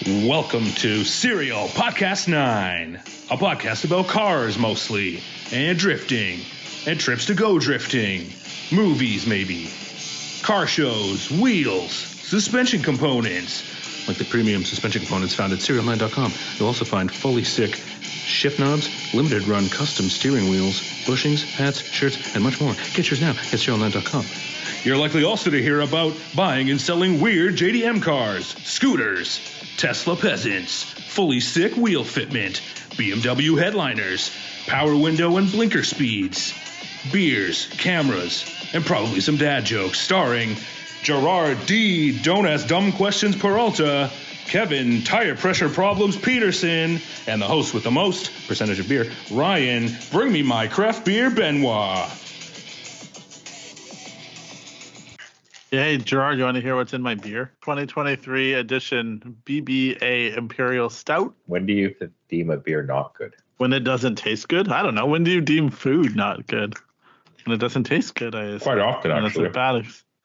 Welcome to SerialPodcastNine, a podcast about cars mostly, and drifting, and trips to go drifting, movies maybe, car shows, wheels, suspension components, like the premium suspension components found at SerialNine.com. You'll also find fully sick shift knobs, limited run custom steering wheels, bushings, hats, shirts, and much more. Get yours now at SerialNine.com. You're likely also to hear about buying and selling weird JDM cars, scooters, Tesla peasants, fully sick wheel fitment, BMW headliners, power window and blinker speeds, beers, cameras, and probably some dad jokes starring Gerard D. Don't Ask Dumb Questions Peralta, Kevin Tire Pressure Problems Peterson, and the host with the most percentage of beer, Ryan Bring Me My Craft Beer Benoit. Hey, Gerard, you want to hear what's in my beer? 2023 edition BBA Imperial Stout. When do you deem a beer not good? When it doesn't taste good? I don't know. When do you deem food not good? When it doesn't taste good, I assume. Quite often, actually.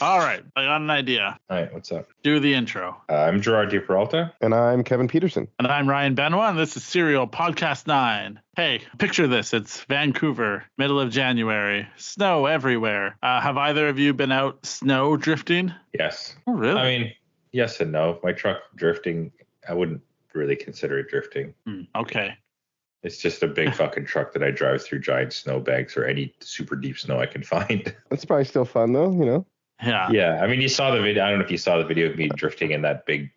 All right, I got an idea. All right, what's up? Do the intro. I'm Gerard D. Peralta. And I'm Kevin Peterson. And I'm Ryan Benoit, and this is Serial Podcast 9. Hey, picture this. It's Vancouver, middle of January. Snow everywhere. Have either of you been out snow drifting? Yes. Oh, really? I mean, yes and no. My truck drifting, I wouldn't really consider it drifting. Okay. It's just a big fucking truck that I drive through giant snowbanks or any super deep snow I can find. That's probably still fun, though, you know? Yeah. I mean, you saw the video. I don't know if you saw the video of me drifting in that big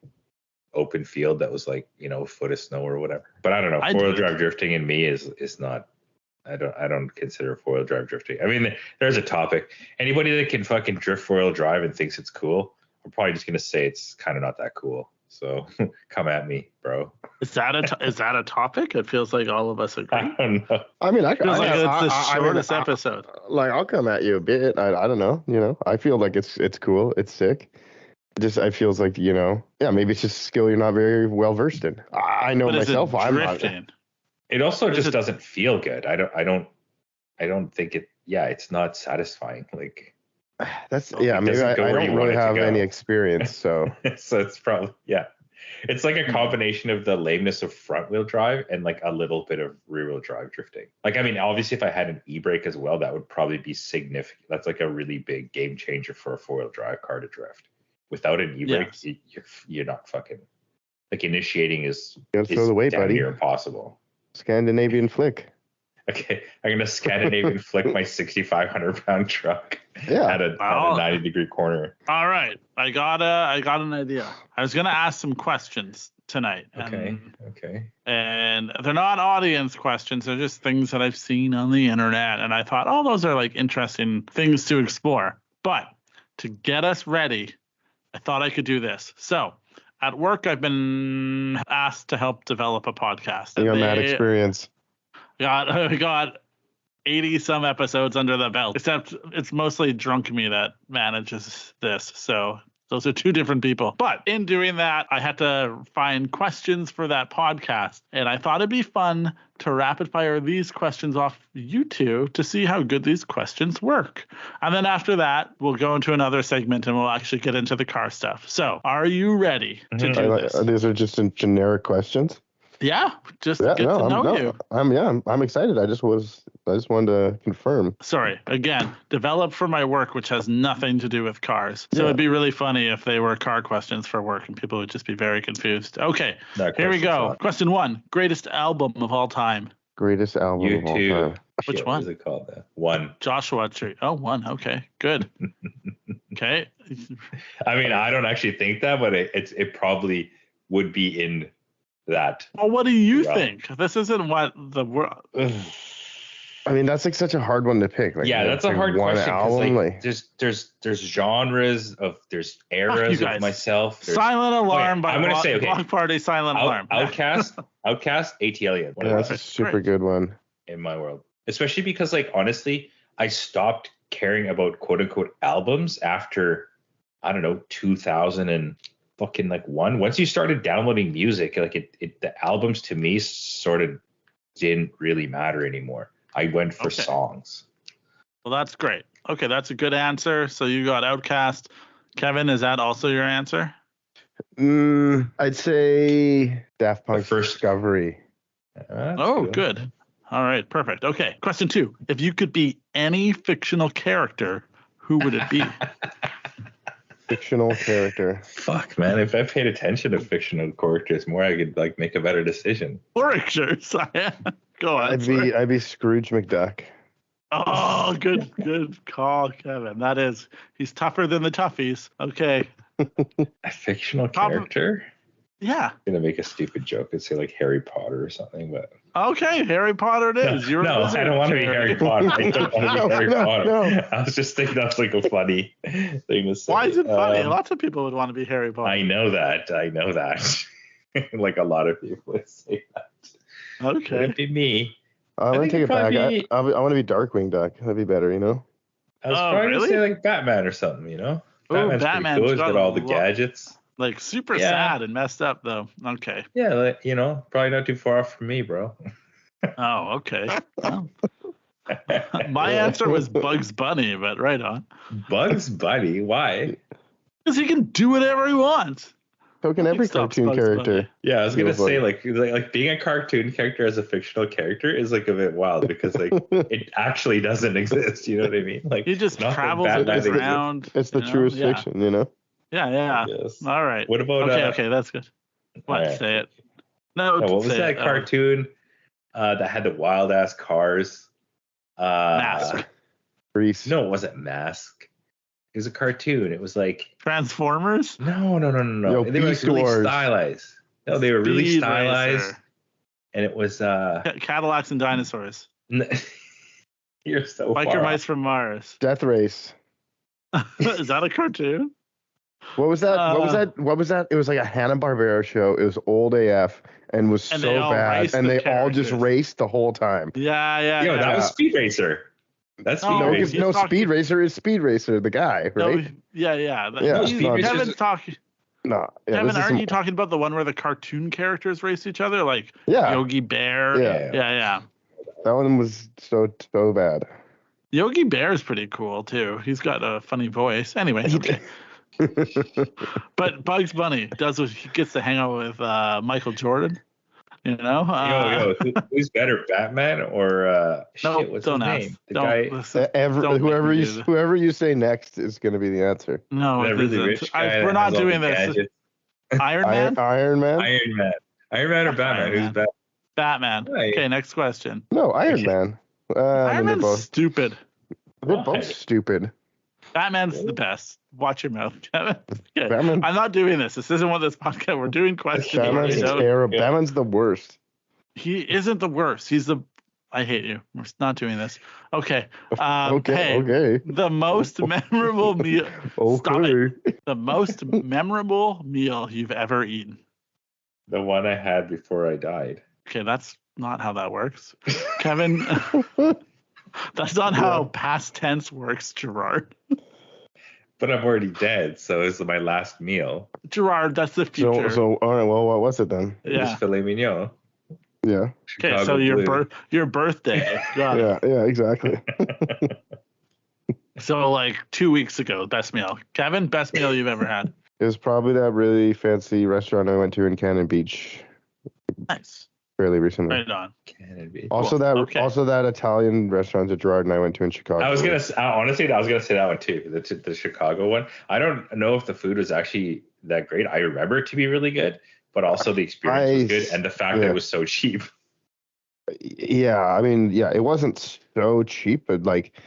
open field that was like, you know, a foot of snow or whatever. But I don't know. Four-wheel drive drifting in me is not. I don't consider four-wheel drive drifting. I mean, there's a topic. Anybody that can fucking drift four-wheel drive and thinks it's cool, I'm probably just gonna say it's kind of not that cool. So come at me, bro. Is that a topic? It feels like all of us agree. I don't know. I mean, it's the shortest episode. I'll come at you a bit. I don't know. You know, I feel like it's cool. It's sick. I feels like, you know, maybe it's just a skill you're not very well versed in. I know myself. I'm not. It also just doesn't feel good. I don't think it. Yeah, it's not satisfying. Like. That's maybe I don't really have any experience, so so it's probably it's like a combination of the lameness of front wheel drive and like a little bit of rear wheel drive drifting. Like, I mean, obviously if I had an e-brake as well, that would probably be significant. That's like a really big game changer for a four wheel drive car to drift. Without an e-brake, you're not fucking, like, initiating is throw the weight, damn buddy. near impossible. Scandinavian flick. Okay, I'm gonna Scandinavian flick my 6,500 pound truck at a 90-degree corner. All right, I got an idea. I was gonna ask some questions tonight. Okay. And they're not audience questions; they're just things that I've seen on the internet, and I thought, those are like interesting things to explore. But to get us ready, I thought I could do this. So at work, I've been asked to help develop a podcast. You got mad experience. We got 80 some episodes under the belt, except it's mostly drunk me that manages this. So those are two different people. But in doing that, I had to find questions for that podcast. And I thought it'd be fun to rapid fire these questions off you two to see how good these questions work. And then after that, we'll go into another segment and we'll actually get into the car stuff. So are you ready to do this? These are just generic questions. Yeah, get to know you. I'm excited. I just wanted to confirm. Sorry, again, developed for my work, which has nothing to do with cars. So it'd be really funny if they were car questions for work and people would just be very confused. Okay, here we go. Question 1, greatest album of all time. Greatest album of all time. Which one? What is it called? One. Joshua Tree. Oh, one. Okay, good. Okay. I mean, I don't actually think that, but it probably would be in that. Well, what do you think? This isn't what the world. I mean, that's like such a hard one to pick. Like, that's a hard question. Album, like, there's genres of, there's eras of myself. Silent Alarm by I'm gonna say Block Party. Silent Alarm. Outcast, ATLiens. That's a super good one in my world, especially because, like, honestly, I stopped caring about quote unquote albums after, I don't know, 2000 and fucking like one. Once you started downloading music, like the albums to me sort of didn't really matter anymore. I went for songs. Well, that's great. Okay, that's a good answer. So you got Outcast. Kevin, is that also your answer? I'd say Daft Punk's first- Discovery. Good. All right, perfect. Okay, question 2. If you could be any fictional character, who would it be? Fictional character. Fuck, man. If I paid attention to fictional characters more, I could like make a better decision. Characters. Go on. I'd be Scrooge McDuck. Oh, good call, Kevin. He's tougher than the toughies. Okay. A fictional character? Yeah. I'm gonna make a stupid joke and say like Harry Potter or something, but okay, Harry Potter it is. No, I don't want to be Harry Potter. I don't want to be Harry Potter. No. I was just thinking that's like a funny thing to say. Why is it funny? Lots of people would want to be Harry Potter. I know that. Like a lot of people would say that. Okay. It'd be me. I'm gonna take it back. I want to be Darkwing Duck. That'd be better, you know. I was trying to say like Batman or something, you know. Batman's pretty cool. He's got all the gadgets. Like super sad and messed up though. Okay. Yeah, like, you know, probably not too far off from me, bro. Oh, okay. Well, my answer was Bugs Bunny, but right on. Bugs Bunny? Why? Because he can do whatever he wants. So can every cartoon character. Bunny. Yeah, I was gonna say like being a cartoon character as a fictional character is like a bit wild because like it actually doesn't exist. You know what I mean? Like he just travels around. It's the truest fiction, you know. Yeah. All right. What about okay, that's good. What? Right. Say it. No. What was that cartoon that had the wild ass cars? Mask. Grease. No, it wasn't Mask. It was a cartoon. It was like Transformers. No. Yo, they were like really stylized. No, they were really stylized. Racer. And it was Cadillacs and dinosaurs. You're so Biker far Mice from Mars. Death Race. Is that a cartoon? What was that? What was that? It was like a Hanna-Barbera show. It was old AF and was so bad. And they all just raced the whole time. Yeah. Yo, that was Speed Racer. That's Speed Racer. No, Speed Racer is Speed Racer, the guy, right? Kevin's talking. No, Kevin, aren't you talking about the one where the cartoon characters race each other, like Yogi Bear? Yeah. That one was so bad. Yogi Bear is pretty cool too. He's got a funny voice. Anyway, okay. But Bugs Bunny he gets to hang out with Michael Jordan. You know, who's better, Batman or what's his name? The guy. Whoever you say next is going to be the answer. No, we're not doing this. Iron Man. Iron Man or Batman? Who's Batman? Batman. Right. Okay, next question. No, Iron Man. Iron Man's both stupid. They're both stupid. Batman's the best. Watch your mouth, Kevin. Okay. I'm not doing this. This isn't what this podcast. We're doing questions. Batman's terrible. Batman's the worst. He isn't the worst. He's the. I hate you. We're not doing this. Okay. Okay. The most memorable meal. Okay. The most memorable meal you've ever eaten. The one I had before I died. Okay, that's not how that works, Kevin. That's not how past tense works, Gerard. But I'm already dead, so it's my last meal. Gerard, that's the future. So all right, well, what was it then? It was filet mignon. Yeah. Okay, so your birthday. Yeah, exactly. So like 2 weeks ago, best meal. Kevin, best meal you've ever had? It was probably that really fancy restaurant I went to in Cannon Beach. Nice. Fairly recently. Right on. Cannon Beach. Also that Italian restaurant that Gerard and I went to in Chicago. I was gonna say that one too. The Chicago one. I don't know if the food was actually that great. I remember it to be really good, but also the experience was good, and the fact that it was so cheap. Yeah, I mean, it wasn't so cheap, but like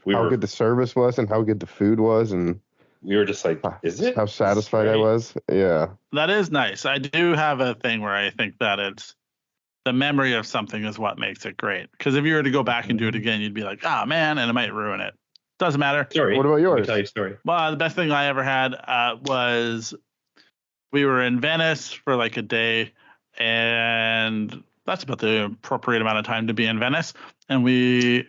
how good the service was and how good the food was, and we were just like, is it? How satisfied I was. Yeah. That is nice. I do have a thing where I think that it's the memory of something is what makes it great. Because if you were to go back and do it again, you'd be like, oh man, and it might ruin it. Doesn't matter. Story. What about yours? Let me tell you a story. Well, the best thing I ever had was we were in Venice for like a day, and that's about the appropriate amount of time to be in Venice. And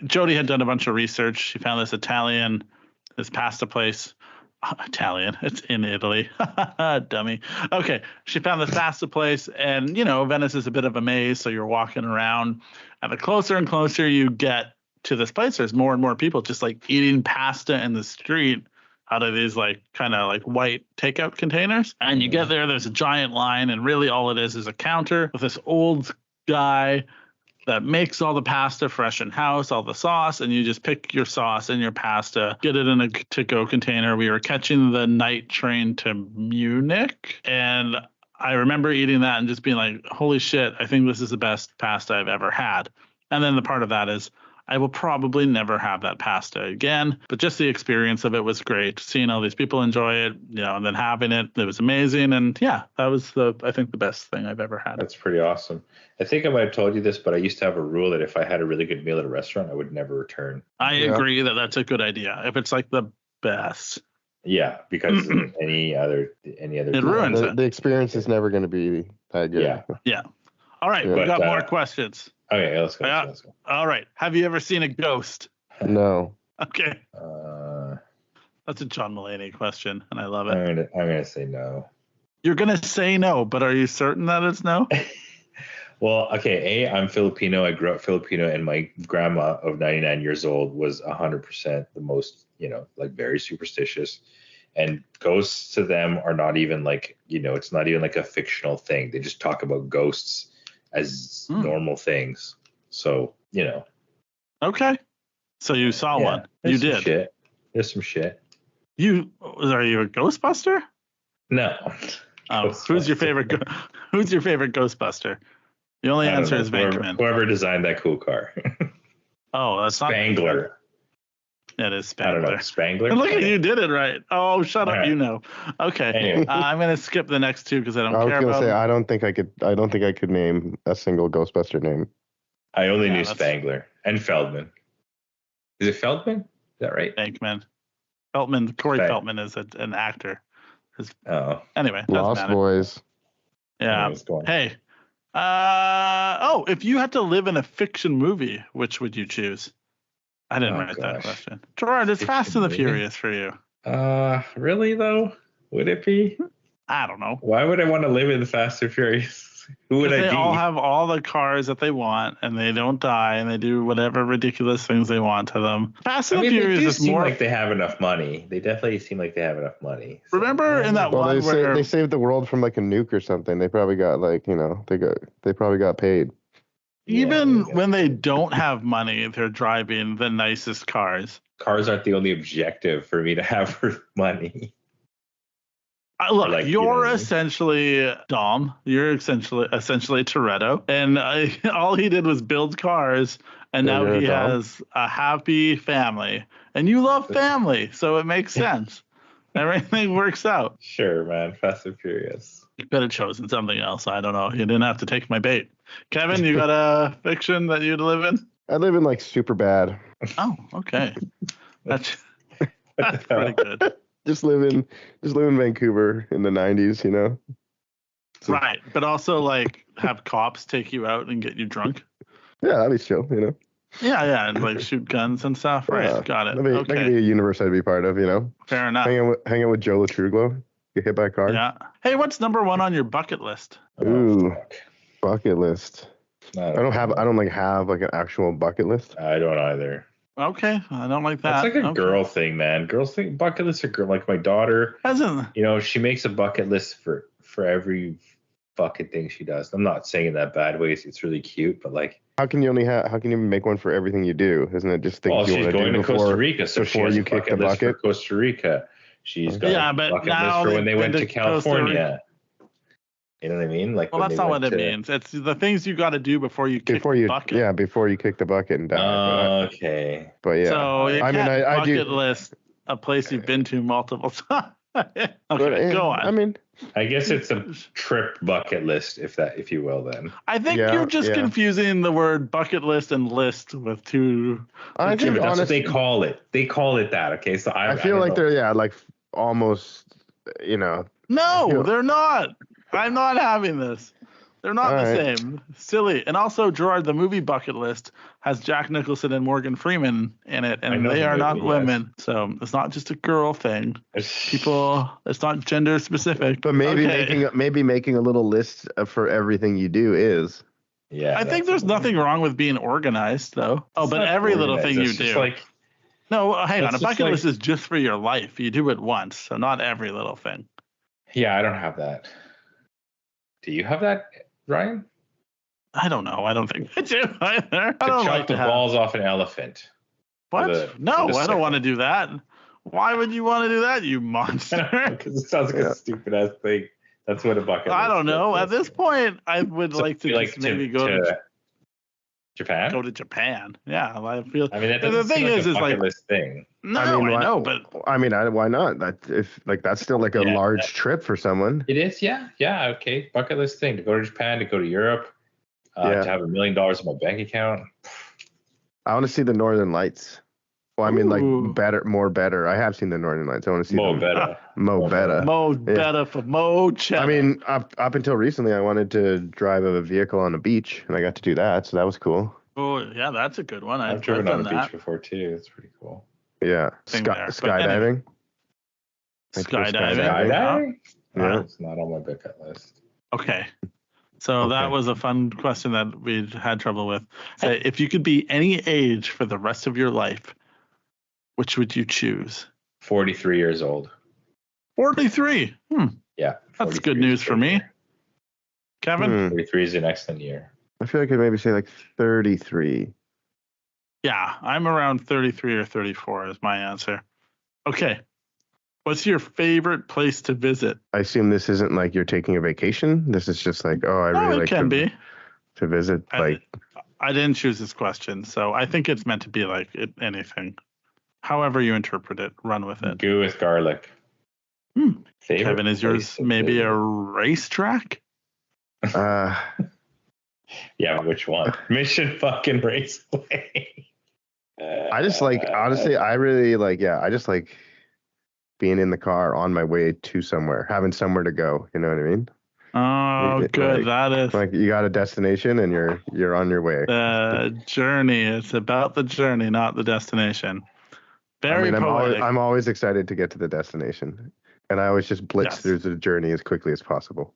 Jody had done a bunch of research. She found this pasta place. Italian. It's in Italy. Dummy. Okay. She found this pasta place, and Venice is a bit of a maze, so you're walking around, and the closer and closer you get to this place, there's more and more people just like eating pasta in the street out of these like kind of like white takeout containers. And you get there's a giant line, and really all it is a counter with this old guy that makes all the pasta fresh in house, all the sauce, and you just pick your sauce and your pasta, get it in a to-go container. We were catching the night train to Munich, and I remember eating that and just being like, holy shit, I think this is the best pasta I've ever had. And then the part of that is I will probably never have that pasta again, but just the experience of it was great. Seeing all these people enjoy it, and then having it was amazing. And yeah, that was I think the best thing I've ever had. That's pretty awesome. I think I might have told you this, but I used to have a rule that if I had a really good meal at a restaurant, I would never return. I agree that that's a good idea. If it's like the best. Yeah, because any other it ruins it. The experience is never going to be that good. Yeah. All right, we got more questions. Okay, let's go. All right. Have you ever seen a ghost? No. Okay. That's a John Mulaney question, and I love it. I'm gonna say no. You're gonna say no, but are you certain that it's no? Well, okay. I'm Filipino. I grew up Filipino, and my grandma of 99 years old was 100% the most, like very superstitious. And ghosts to them are not even like, it's not even like a fictional thing. They just talk about ghosts as normal things. So, Okay. So you saw one. You did. Shit. There's some shit. Are you a Ghostbuster? No. Oh, who's your favorite Ghostbuster? The only answer is Venkman. Whoever designed that cool car. Oh, that's Spangler. It is Spangler. I don't know. Spangler? And look at you did it right. Oh, shut up. Right. Okay. Anyway. I'm going to skip the next two because I don't care about I was going to say, I don't think I could name a single Ghostbuster name. I only knew Spangler and Feldman. Is it Feldman? Is that right? Venkman. Corey Feldman is an actor. Anyway. Lost Boys. Yeah. Hey. If you had to live in a fiction movie, which would you choose? I didn't write that question. Gerard, it's Fast and the Furious for you. Really though? Would it be? I don't know. Why would I want to live in Fast and Furious? Who would I be? They all have all the cars that they want, and they don't die, and they do whatever ridiculous things they want to them. Fast and the Furious is seem more like they have enough money. They definitely seem like they have enough money. So. Remember in that one where they saved the world from like a nuke or something. They probably got they probably got paid. Even when they don't have money, they're driving the nicest cars. Cars aren't the only objective for me to have for money. Look, you're essentially Dom. You're essentially Toretto, and all he did was build cars, and now he has a happy family. And you love family, so it makes sense. Everything works out. Sure, man. Fast and Furious. You could have chosen something else. I don't know. You didn't have to take my bait. Kevin, you got a fiction that you'd live in? I live in like Superbad. Oh, okay. That's pretty good. Just live in Vancouver in the 90s, Right, but also like have cops take you out and get you drunk. Yeah, that'd be chill, Yeah, and like shoot guns and stuff. Right, got it. That could be a universe I'd be part of, Fair enough. Hang out with Joe Latruglo, get hit by a car. Yeah. Hey, what's number one on your bucket list? Ooh, bucket list. I don't have like an actual bucket list. I don't either. Okay, I don't like that. It's like a girl thing, man. Girls think bucket lists are girl. Like my daughter, she makes a bucket list for every fucking thing she does. I'm not saying in that bad way. It's really cute, but like, how can you make one for everything you do? Isn't it just things you want to do going to Costa Rica, so before you kick the bucket? For Costa Rica, she's got a bucket list for when they went to California. You know what I mean? Like, well, that's not what it means. It's the things you got to do before you kick the bucket. Yeah, before you kick the bucket and die. Okay. But yeah. So I do list a place you've been to multiple times. Okay, go on. I guess it's a trip bucket list, if you will. Then I think you're just confusing the word bucket list and list with two. I think that's what they call it. They call it that. Okay, so I feel like they're like almost. No, they're not. I'm not having this. They're not the same. Silly. And also, Gerard, the movie bucket list has Jack Nicholson and Morgan Freeman in it, and they are not women. So it's not just a girl thing. It's not gender specific. But maybe making a little list for everything you do is. Yeah. I think there's nothing wrong with being organized, though. But every little thing you do. No, hang on. That's A just bucket like- list is just for your life. You do it once, so not every little thing. Yeah, I don't have that. Do you have that, Ryan? I don't know. I don't think I do either. I To don't chop like the to have. balls off an elephant. What? No, the I don't want to sickle. do that. Why would you want to do that, you monster? Because it sounds like a stupid ass thing. That's what a bucket list I don't know. At is. this point, I would So like to you just maybe go to Japan. go to Japan. Yeah, I feel. I mean, that the doesn't thing seem like is a bucket like list thing. no, I mean, know, but I mean, why not? That's still like a Yeah, large trip for someone. It is, yeah, okay. Bucket list thing to go to Japan, to go to Europe, to have $1 million in my bank account. I want to see the Northern Lights. Well, I mean, Ooh. like more better. I have seen the Northern Lights. I want to see Mo them. better. Mo better. Mo better for Mo cheddar. I mean, up until recently, I wanted to drive a vehicle on a beach, and I got to do that, so that was cool. Oh yeah, that's a good one. I've driven on the beach before too. It's pretty cool. Yeah, Thing there. But skydiving. Skydiving. Skydiving? Yeah. It's not on my bucket list. Okay. So Okay. that was a fun question that we had trouble with. If you could be any age for the rest of your life, which would you choose? 43 years old. 43. Yeah. That's 43 good is news a for good me. year. Kevin? 43 is an excellent year. I feel like I'd maybe say like 33. Yeah, I'm around 33 or 34 is my answer. Okay. What's your favorite place to visit? I assume this isn't like you're taking a vacation. This is just like, I really it like can be. to visit. I didn't choose this question, so I think it's meant to be like anything. However you interpret it, run with it. Goo with garlic. Favorite Kevin, is yours place to maybe visit? a racetrack? uh, Yeah, which one? Mission fucking Raceway. I just like, honestly, I really like, I just like being in the car on my way to somewhere, having somewhere to go. You know what I mean? Oh, good. That is Like you got a destination and you're on your way. the journey. It's about the journey, not the destination. Very poetic. I'm always excited to get to the destination, and I always just blitz through the journey as quickly as possible.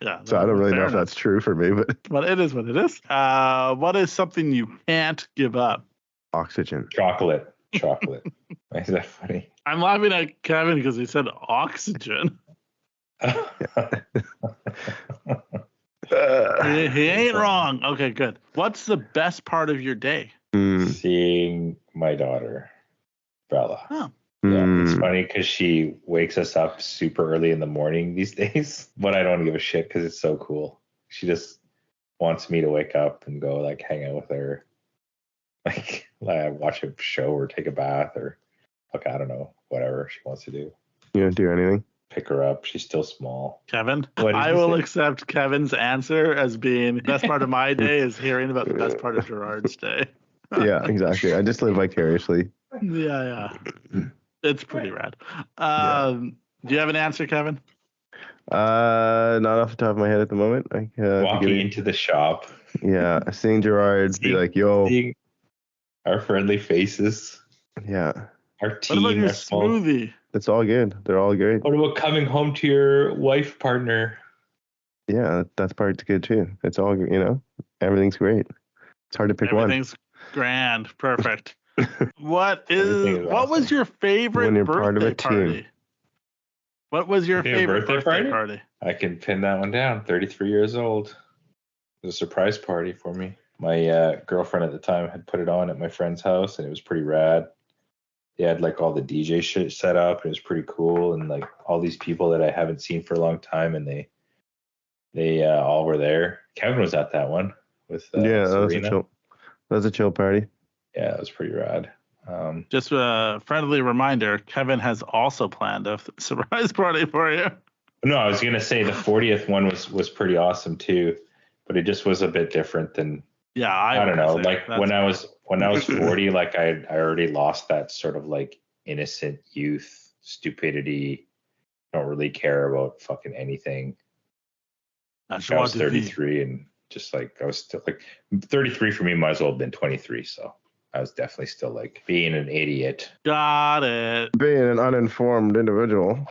Yeah. So I don't really know if enough. that's true for me, but it is what it is. What is something you can't give up? oxygen. Chocolate. Why is that funny? I'm laughing at Kevin because he said oxygen. He ain't wrong. Okay, good. What's the best part of your day? Seeing my daughter, Bella. Oh. Yeah, it's funny because she wakes us up super early in the morning these days, but I don't give a shit because it's so cool. She just wants me to wake up and go like hang out with her, like watch a show or take a bath or like I don't know, whatever she wants to do. You don't do anything? Pick her up. She's still small. Kevin, What did I you will say? accept Kevin's answer as being the best part of my day is hearing about the best part of Gerard's day. Yeah, exactly. I just live vicariously. Yeah. It's pretty rad. Do you have an answer, Kevin? Not off the top of my head at the moment. Walking into the shop. Yeah, seeing Gerard be like, "Yo," seeing our friendly faces. Yeah. Our What about team. your Our small. smoothie? It's all good. They're all great. What about coming home to your wife partner? Yeah, that's part's good too. It's all, everything's great. It's hard to pick Everything's grand. Perfect. What Everything is was awesome. your favorite When you're part of birthday a team. party? What was your favorite birthday party? I can pin that one down. 33 years old. It was a surprise party for me. My girlfriend at the time had put it on at my friend's house, and it was pretty rad. They had like all the DJ shit set up, and it was pretty cool. And like all these people that I haven't seen for a long time, and they all were there. Kevin was at that one with Yeah, that was a Serena. chill. That was a chill party. Yeah, it was pretty rad. Just a friendly reminder, Kevin has also planned a surprise party for you. No, I was gonna say the 40th one was pretty awesome too, but it just was a bit different than Yeah, I don't know. Like when I was 40, like I already lost that sort of like innocent youth stupidity. Don't really care about fucking anything. I was 33 and just like I was still like 33 for me might as well have been 23. So I was definitely still like being an idiot. Got it. Being an uninformed individual.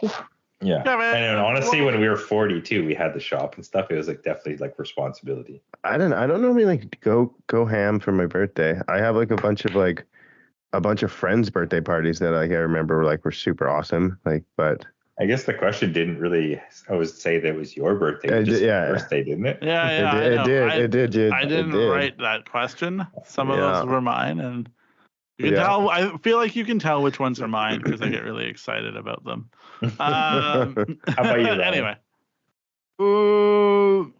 Yeah. Kevin, And honestly, when we were 40 too, we had the shop and stuff. It was like definitely like responsibility. I don't normally like go ham for my birthday. I have like a bunch of like a bunch of friends' birthday parties that like I remember like were super awesome. Like, but I guess the question didn't really always say that it was your birthday. It just your birthday, didn't it? Yeah, it did. I didn't write that question. Some of those were mine, and you can tell. I feel like you can tell which ones are mine because I get really excited about them. How about you, Ryan? Anyway, ooh,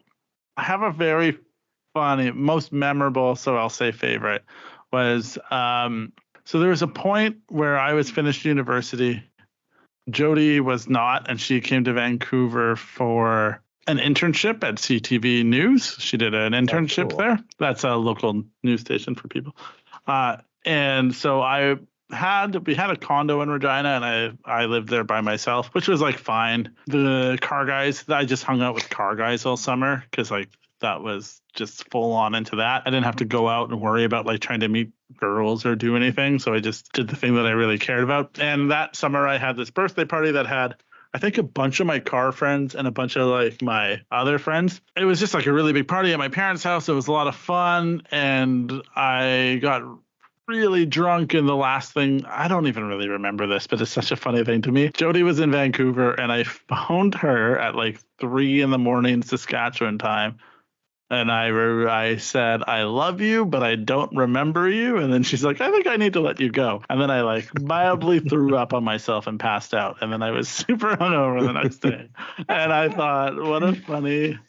I have a very funny, most memorable, so I'll say favorite, was so there was a point where I was finished university. Jody was not, and she came to Vancouver for an internship at CTV News. She did an internship there. That's a local news station for people. And so we had a condo in Regina, and I lived there by myself, which was like fine. The car guys, I just hung out with car guys all summer because like that was just full on into that. I didn't have to go out and worry about like trying to meet girls or do anything. So I just did the thing that I really cared about. And that summer I had this birthday party that had, I think, a bunch of my car friends and a bunch of like my other friends. It was just like a really big party at my parents' house. It was a lot of fun. And I got really drunk. And the last thing, I don't even really remember this, but it's such a funny thing to me. Jody was in Vancouver and I phoned her at like 3 a.m. Saskatchewan time. And I said, I love you, but I don't remember you. And then she's like, I think I need to let you go. And then I like mildly threw up on myself and passed out. And then I was super hungover the next day. And I thought, what a funny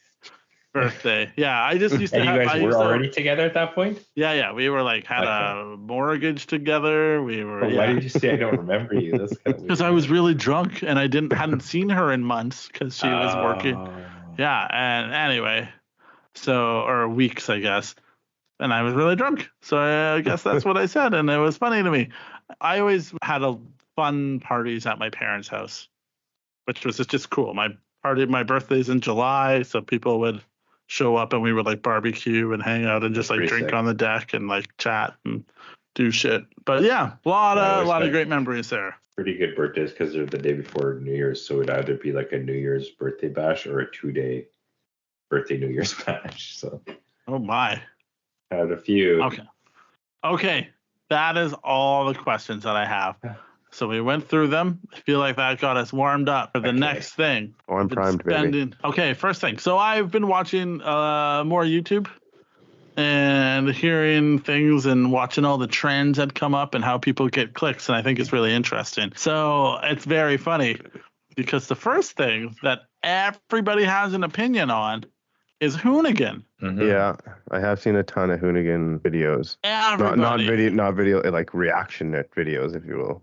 birthday. Yeah, I just used to and have. You guys were already together at that point? Yeah. We were like, had a mortgage together. We were. Why did you say I don't remember you? That's kind of because I was really drunk and I hadn't seen her in months because she was working. Yeah. And anyway. Or weeks, I guess. And I was really drunk. So I guess that's what I said. And it was funny to me. I always had fun parties at my parents' house, which was just cool. My birthday's in July. So people would show up and we would like barbecue and hang out and just like drink on the deck and like chat and do shit. But yeah, a lot of great memories there. Pretty good birthdays because they're the day before New Year's. So it'd either be like a New Year's birthday bash or a 2-day birthday New Year's bash. So oh my, had a few. Okay, that is all the questions that I have. So we went through them. I feel like that got us warmed up for the next thing. Oh, I'm primed, baby. Okay, first thing. So I've been watching more YouTube and hearing things and watching all the trends that come up and how people get clicks, and I think it's really interesting. So it's very funny because the first thing that everybody has an opinion on is Hoonigan. Mm-hmm. Yeah, I have seen a ton of Hoonigan videos. Not video, like reaction videos, if you will.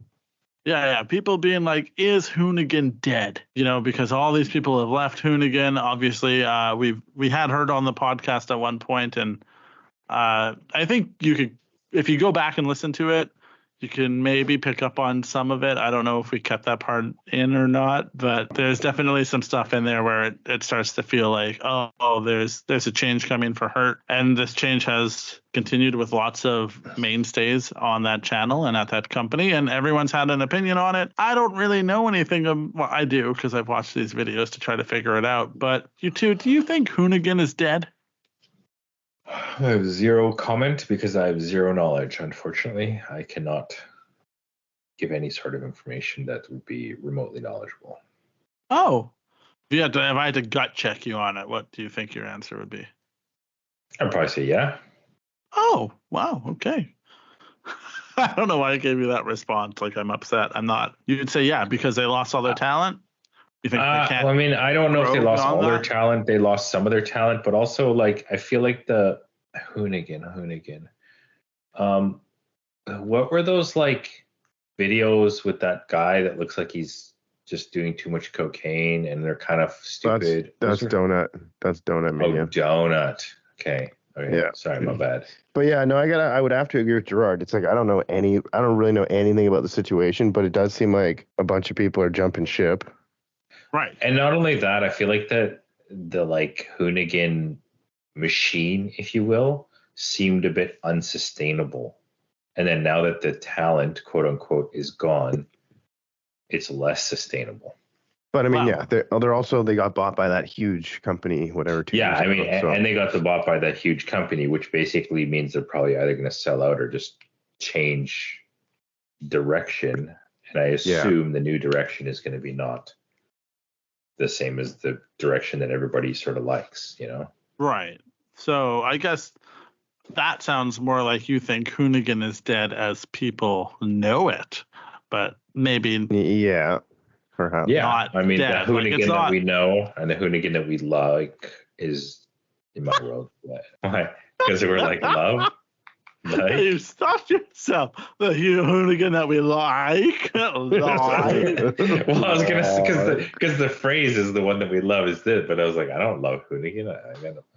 Yeah. People being like, is Hoonigan dead? You know, because all these people have left Hoonigan. Obviously, we had heard on the podcast at one point, and I think you could, if you go back and listen to it, you can maybe pick up on some of it. I don't know if we kept that part in or not, but there's definitely some stuff in there where it starts to feel like, oh, there's a change coming for Hurt. And this change has continued with lots of mainstays on that channel and at that company, and everyone's had an opinion on it. I don't really know anything. Well, I do because I've watched these videos to try to figure it out. But you two, do you think Hoonigan is dead? I have zero comment because I have zero knowledge. Unfortunately, I cannot give any sort of information that would be remotely knowledgeable. Oh, if I had to gut check you on it, what do you think your answer would be? I'd probably say yeah. Oh, wow. Okay. I don't know why I gave you that response. Like I'm upset. I'm not. You'd say yeah because they lost all their talent. You think they can't? Well, I mean, I don't know if they lost all their talent. They lost some of their talent, but also like I feel like the Hoonigan. What were those like videos with that guy that looks like he's just doing too much cocaine and they're kind of stupid? That's Donut. That's Donut Mania. Oh, Donut. Okay. Yeah. Sorry, my bad. But yeah, no, I would have to agree with Gerard. It's like I don't really know anything about the situation, but it does seem like a bunch of people are jumping ship. Right. And not only that, I feel like the like Hoonigan machine, if you will, seemed a bit unsustainable. And then now that the talent, quote unquote, is gone, it's less sustainable. But I mean, yeah, they got bought by that huge company, whatever. Yeah, I mean, and they got bought by that huge company, which basically means they're probably either going to sell out or just change direction, and I assume the new direction is going to be not the same as the direction that everybody sort of likes, you know? Right. So I guess that sounds more like you think Hoonigan is dead as people know it, but maybe perhaps. Yeah, I mean, dead. the Hoonigan that we know and the Hoonigan that we like is, in my world, why? Because we're like love. Like? You stopped yourself. The Hoonigan that we like. Well, I was gonna say because the phrase is the one that we love is this, but I was like, I don't love Hoonigan.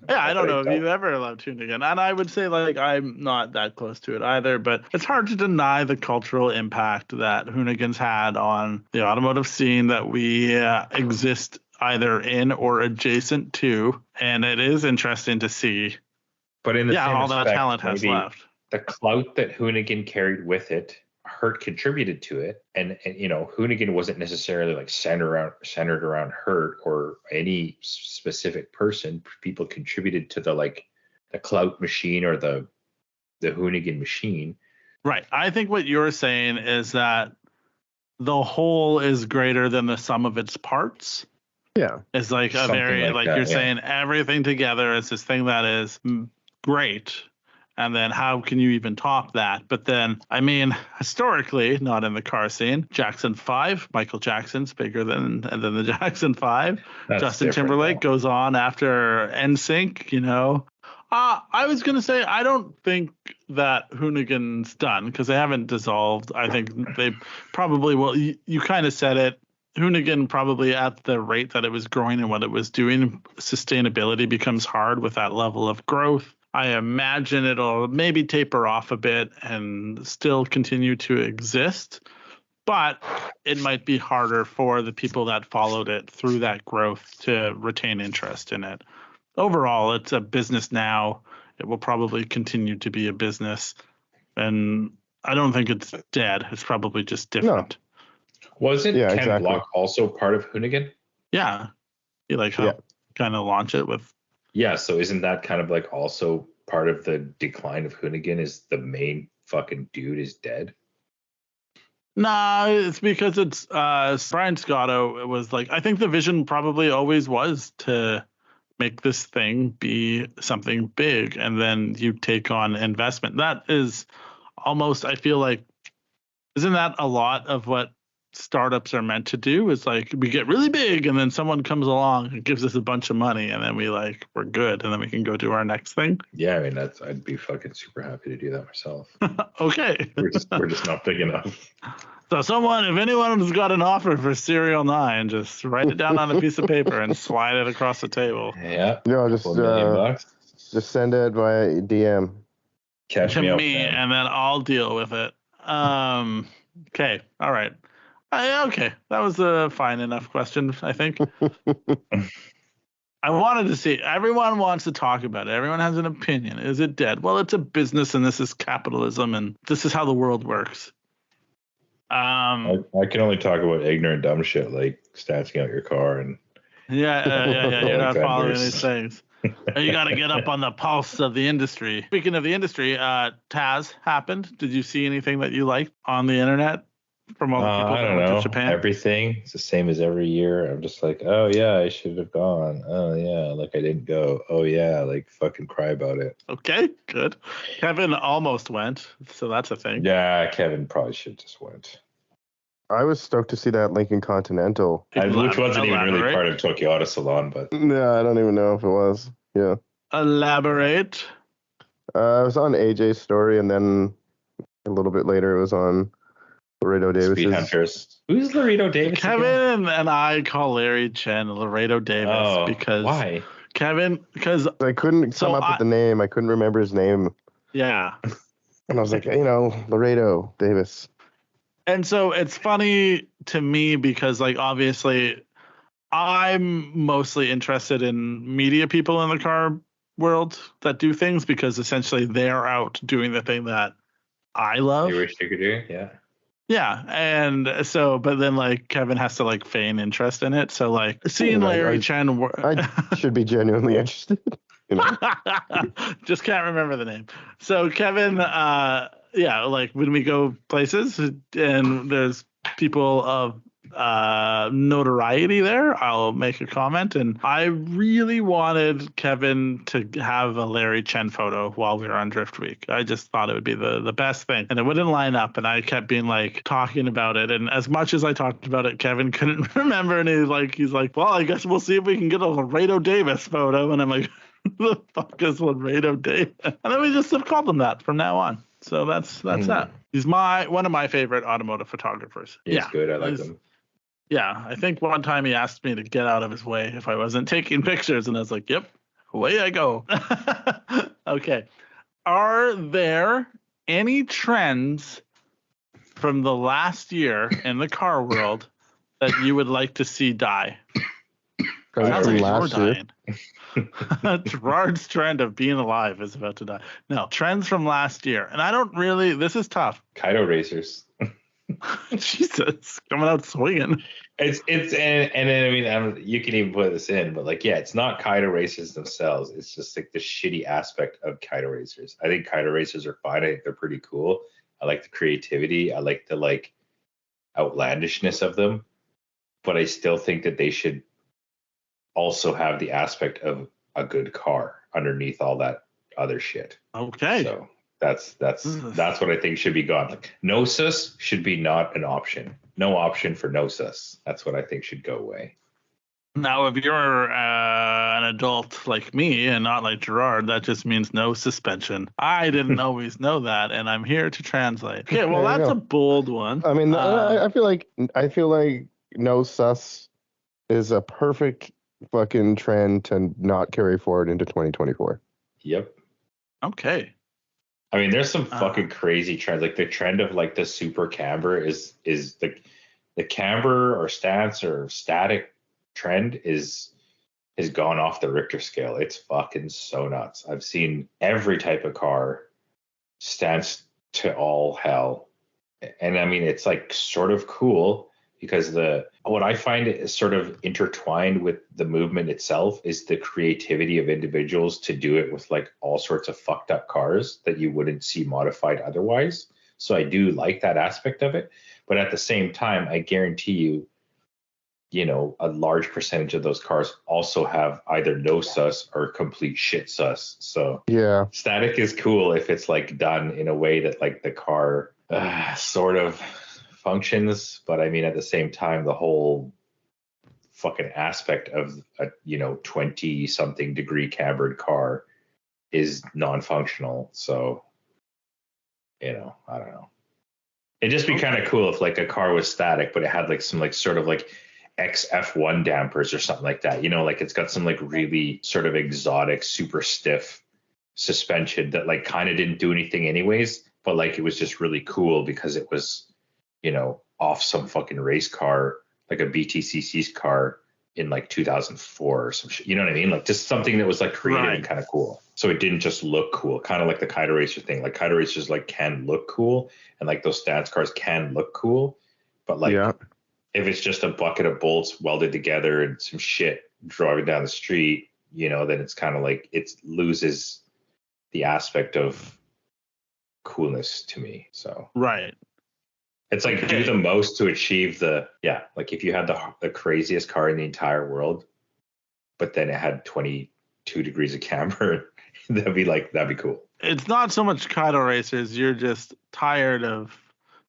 I don't know if you ever loved Hoonigan, and I would say like I'm not that close to it either. But it's hard to deny the cultural impact that Hoonigan's had on the automotive scene that we exist either in or adjacent to, and it is interesting to see. But in the same all respect, that talent has left. The clout that Hoonigan carried with it, Hurt contributed to it, and you know, Hoonigan wasn't necessarily like centered around Hurt or any specific person. People contributed to the clout machine or the Hoonigan machine. Right. I think what you're saying is that the whole is greater than the sum of its parts. Yeah. It's like a very like you're saying everything together is this thing that is great. And then how can you even top that? But then, I mean, historically, not in the car scene, Jackson 5, Michael Jackson's bigger than the Jackson 5. Justin Timberlake goes on after NSYNC, you know. I was going to say, I don't think that Hoonigan's done because they haven't dissolved. I think they probably will. You kind of said it. Hoonigan probably at the rate that it was growing and what it was doing, sustainability becomes hard with that level of growth. I imagine it'll maybe taper off a bit and still continue to exist, but it might be harder for the people that followed it through that growth to retain interest in it. Overall, it's a business now. It will probably continue to be a business, and I don't think it's dead. It's probably just different. No. Wasn't Ken Block also part of Hoonigan? Yeah. You like how kind of launch it with. Yeah, so isn't that kind of like also part of the decline of Hoonigan is the main fucking dude is dead? Nah, it's because it's Brian Scotto. It was like, I think the vision probably always was to make this thing be something big, and then you take on investment. That is almost, I feel like, isn't that a lot of what startups are meant to do? Is like we get really big and then someone comes along and gives us a bunch of money and then we're good and then we can go do our next thing. Yeah, I mean I'd be fucking super happy to do that myself. Okay. We're just not big enough. So if anyone's got an offer for SerialNine, just write it down on a piece of paper and slide it across the table. Yeah. No, just send it via DM. Catch me up, and then I'll deal with it. Okay. All right. Okay, that was a fine enough question, I think. I wanted to see, everyone wants to talk about it. Everyone has an opinion. Is it dead? Well, it's a business, and this is capitalism, and this is how the world works. I can only talk about ignorant, dumb shit like snatching out your car and. Yeah. You're not following these things. You got to get up on the pulse of the industry. Speaking of the industry, Taz happened. Did you see anything that you liked on the internet? From all the people that went to Japan? Everything. It's the same as every year. I'm just like, oh yeah, I should have gone. Oh yeah, like I didn't go. Oh yeah, like fucking cry about it. Okay, good. Kevin almost went, so that's a thing. Yeah, Kevin probably should just went. I was stoked to see that Lincoln Continental. Which wasn't even really part of Tokyo Auto Salon, but. Yeah, I don't even know if it was. Yeah. Elaborate. It was on AJ's story, and then a little bit later it was on Laredo Davis. Speed Hunters. Who's Laredo Davis? Kevin and I call Larry Chen Laredo Davis because why? Kevin, because I couldn't come up with the name. I couldn't remember his name. Yeah. And I was like, Laredo Davis. And so it's funny to me because, like, obviously I'm mostly interested in media people in the car world that do things because essentially they're out doing the thing that I love. You wish you could do, yeah. Yeah, and so, but then like Kevin has to like feign interest in it. So like seeing Larry Chen, I should be genuinely interested. Just can't remember the name. So Kevin yeah, like when we go places and there's people of notoriety there, I'll make a comment. And I really wanted Kevin to have a Larry Chen photo while we were on Drift Week. I just thought it would be the best thing, and it wouldn't line up. And I kept being like talking about it, and as much as I talked about it, Kevin couldn't remember. And he's like, well, I guess we'll see if we can get a Laredo Davis photo. And I'm like, who the fuck is Laredo Davis? And then we just have called him that from now on. So that's that. He's one of my favorite automotive photographers. He's good. I like him. Yeah, I think one time he asked me to get out of his way if I wasn't taking pictures, and I was like, yep, away I go. Okay. Are there any trends from the last year in the car world that you would like to see die? Sounds like you're dying. Gerard's trend of being alive is about to die. No, trends from last year. And I don't really, this is tough. Kaido racers. Jesus, coming out swinging. And I mean, you can even put this in, but like, yeah, it's not Kaido racers themselves. It's just like the shitty aspect of Kaido racers. I think Kaido racers are fine. I think they're pretty cool. I like the creativity. I like the like outlandishness of them, but I still think that they should also have the aspect of a good car underneath all that other shit. Okay. So that's what I think should be gone. Like no sus should be not an option. No option for no sus. That's what I think should go away. Now, if you're an adult like me and not like Gerard, that just means no suspension. I didn't always know that, and I'm here to translate. Okay, well, that's a bold one. I mean, I feel like no sus is a perfect fucking trend to not carry forward into 2024. Yep. Okay. I mean, there's some fucking crazy trends. Like the trend of like the super camber is the camber or stance or static trend has gone off the Richter scale. It's fucking so nuts. I've seen every type of car stance to all hell. And I mean, it's like sort of cool because what I find is sort of intertwined with the movement itself is the creativity of individuals to do it with like all sorts of fucked up cars that you wouldn't see modified otherwise. So I do like that aspect of it. But at the same time, I guarantee you know, a large percentage of those cars also have either no sus or complete shit sus. So yeah, static is cool if it's like done in a way that like the car sort of functions, but I mean at the same time the whole fucking aspect of a 20 something degree cambered car is non-functional. So I don't know, it'd just be kind of cool if like a car was static but it had like some like sort of like XF1 dampers or something like that, like it's got some like really sort of exotic super stiff suspension that like kind of didn't do anything anyways, but like it was just really cool because it was off some fucking race car, like a BTCC's car in like 2004 or some shit. You know what I mean? Like just something that was like creative and kind of cool. So it didn't just look cool, kind of like the Kaido Racer thing. Like Kaido Racers like can look cool, and like those stance cars can look cool, but like if it's just a bucket of bolts welded together and some shit driving down the street, then it's kind of like it loses the aspect of coolness to me. So right. It's like do the most to achieve like if you had the craziest car in the entire world, but then it had 22 degrees of camber, that'd be cool. It's not so much Kaido racers. You're just tired of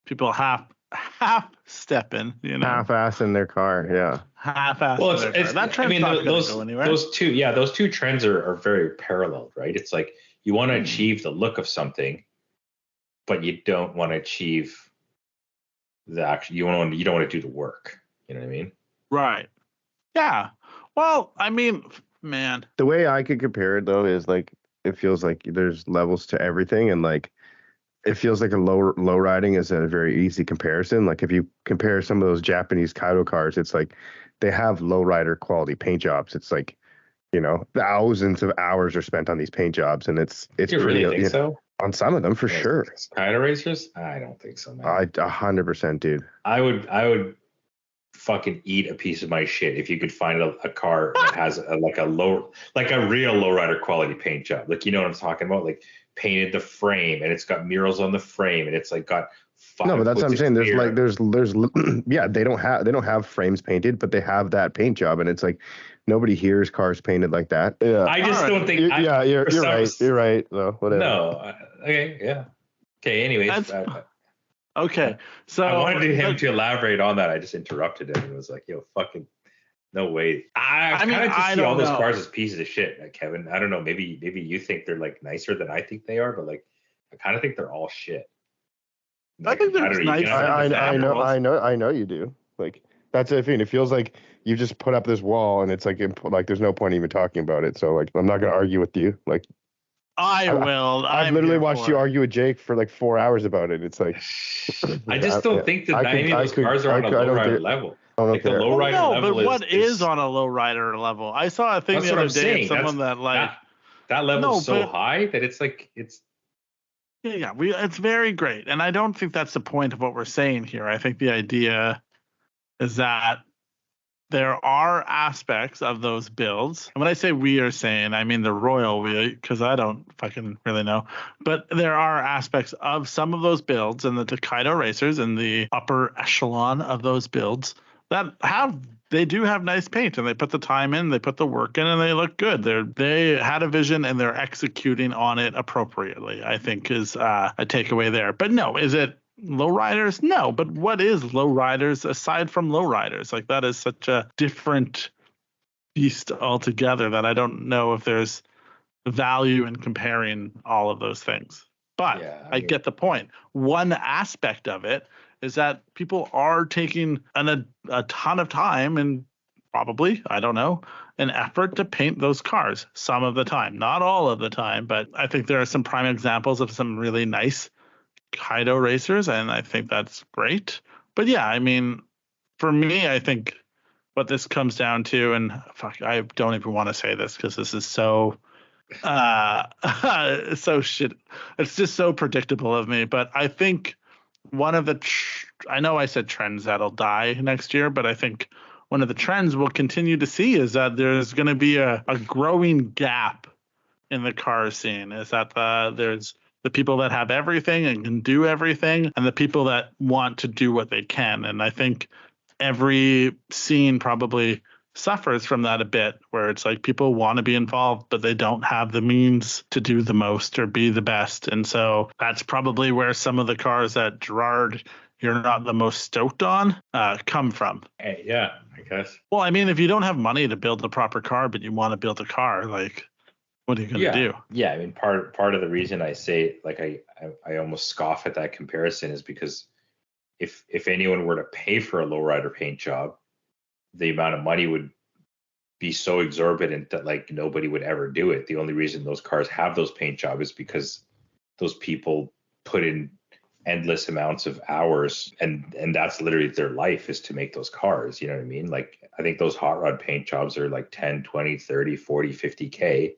people half stepping, half-assing their car. Yeah. Half-assing their car. That trend's not going to go anywhere. Those two trends are very parallel, right? It's like you want to achieve the look of something, but you don't want to achieve you don't want to do the work. You know what I mean? Right. Yeah. Well, I mean, man. The way I could compare it though is like it feels like there's levels to everything, and like it feels like a low riding is a very easy comparison. Like if you compare some of those Japanese Kaido cars, it's like they have low rider quality paint jobs. It's like thousands of hours are spent on these paint jobs, and it's you really think so? On some of them, for sure. Kaido racers? I don't think so, man. 100%, dude. I would fucking eat a piece of my shit if you could find a car that has a real lowrider quality paint job. Like, you know what I'm talking about? Like painted the frame and it's got murals on the frame and it's like got no, but that's what I'm saying. There's yeah, they don't have frames painted, but they have that paint job, and it's like nobody hears cars painted like that. Yeah, I just don't think. You're right. You're right. So whatever. No. Okay. Yeah. Okay. Anyways. Okay. So I wanted him to elaborate on that. I just interrupted him and was like, "Yo, fucking no way." I kind of just see all those cars as pieces of shit, Kevin. I don't know. Maybe you think they're like nicer than I think they are, but like I kind of think they're all shit. Like, I think there's nice. I know you do. Like that's the thing. It feels like you just put up this wall, and it's like there's no point even talking about it. So like I'm not gonna argue with you. Like I will. I've literally watched you argue with Jake for like 4 hours about it. It's like I just don't think that any of those cars are on a lowrider level. Like the lowrider level. No, but what is on a lowrider level? I saw a thing the other day of someone that level is so high that it's like it's. Yeah, it's very great. And I don't think that's the point of what we're saying here. I think the idea is that there are aspects of those builds. And when I say we are saying, I mean the royal we, because I don't fucking really know. But there are aspects of some of those builds and the Kaido racers and the upper echelon of those builds that they do have nice paint, and they put the time in, they put the work in, and they look good. They had a vision and they're executing on it appropriately, I think is a takeaway there. But no, is it lowriders? No, but what is lowriders aside from lowriders? Like that is such a different beast altogether that I don't know if there's value in comparing all of those things. But yeah, I get the point. One aspect of it is that people are taking a ton of time and probably, I don't know, an effort to paint those cars some of the time. Not all of the time, but I think there are some prime examples of some really nice Kaido racers, and I think that's great. But yeah, I mean, for me, I think what this comes down to, and fuck, I don't even want to say this because this is so so shit. It's just so predictable of me, but I think one of the I know I said trends that'll die next year, but I think one of the trends we'll continue to see is that there's going to be a growing gap in the car scene. Is that there's the people that have everything and can do everything, and the people that want to do what they can. And I think every scene probably suffers from that a bit, where it's like people want to be involved, but they don't have the means to do the most or be the best. And so that's probably where some of the cars that Gerard, you're not the most stoked on, come from. Yeah, I guess. Well, I mean, if you don't have money to build the proper car, but you want to build a car, like, what are you going to do? Yeah, I mean, part of the reason I say, like, I almost scoff at that comparison is because if anyone were to pay for a lowrider paint job, the amount of money would be so exorbitant that like nobody would ever do it. The only reason those cars have those paint jobs is because those people put in endless amounts of hours, and that's literally their life is to make those cars. You know what I mean? Like I think those hot rod paint jobs are like 10, 20, 30, 40, 50K.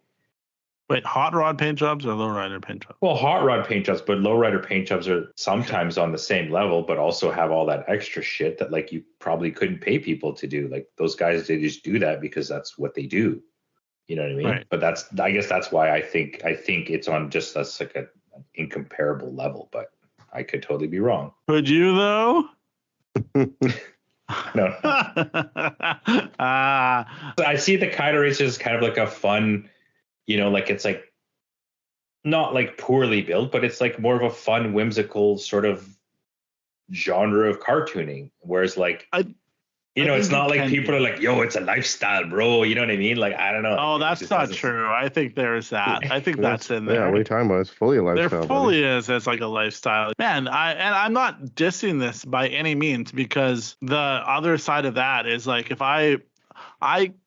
Wait, hot rod paint jobs or lowrider paint jobs? Well, hot rod paint jobs, but lowrider paint jobs are sometimes on the same level, but also have all that extra shit that like you probably couldn't pay people to do. Like those guys, they just do that because that's what they do. You know what I mean? Right. But I guess that's why I think it's on just that's like an incomparable level, but I could totally be wrong. Could you though? No. I see the Kaido race as kind of like a fun, you know, like it's like not like poorly built, but it's like more of a fun, whimsical sort of genre of cartooning. Whereas like, it's not like people are like, yo, it's a lifestyle, bro. You know what I mean? Like, I don't know. Oh, that's not true. I think there's that. I think that's in there. Yeah, what are you talking about? It's fully a lifestyle. There fully is. It's like a lifestyle. Man, I'm not dissing this by any means, because the other side of that is like, if I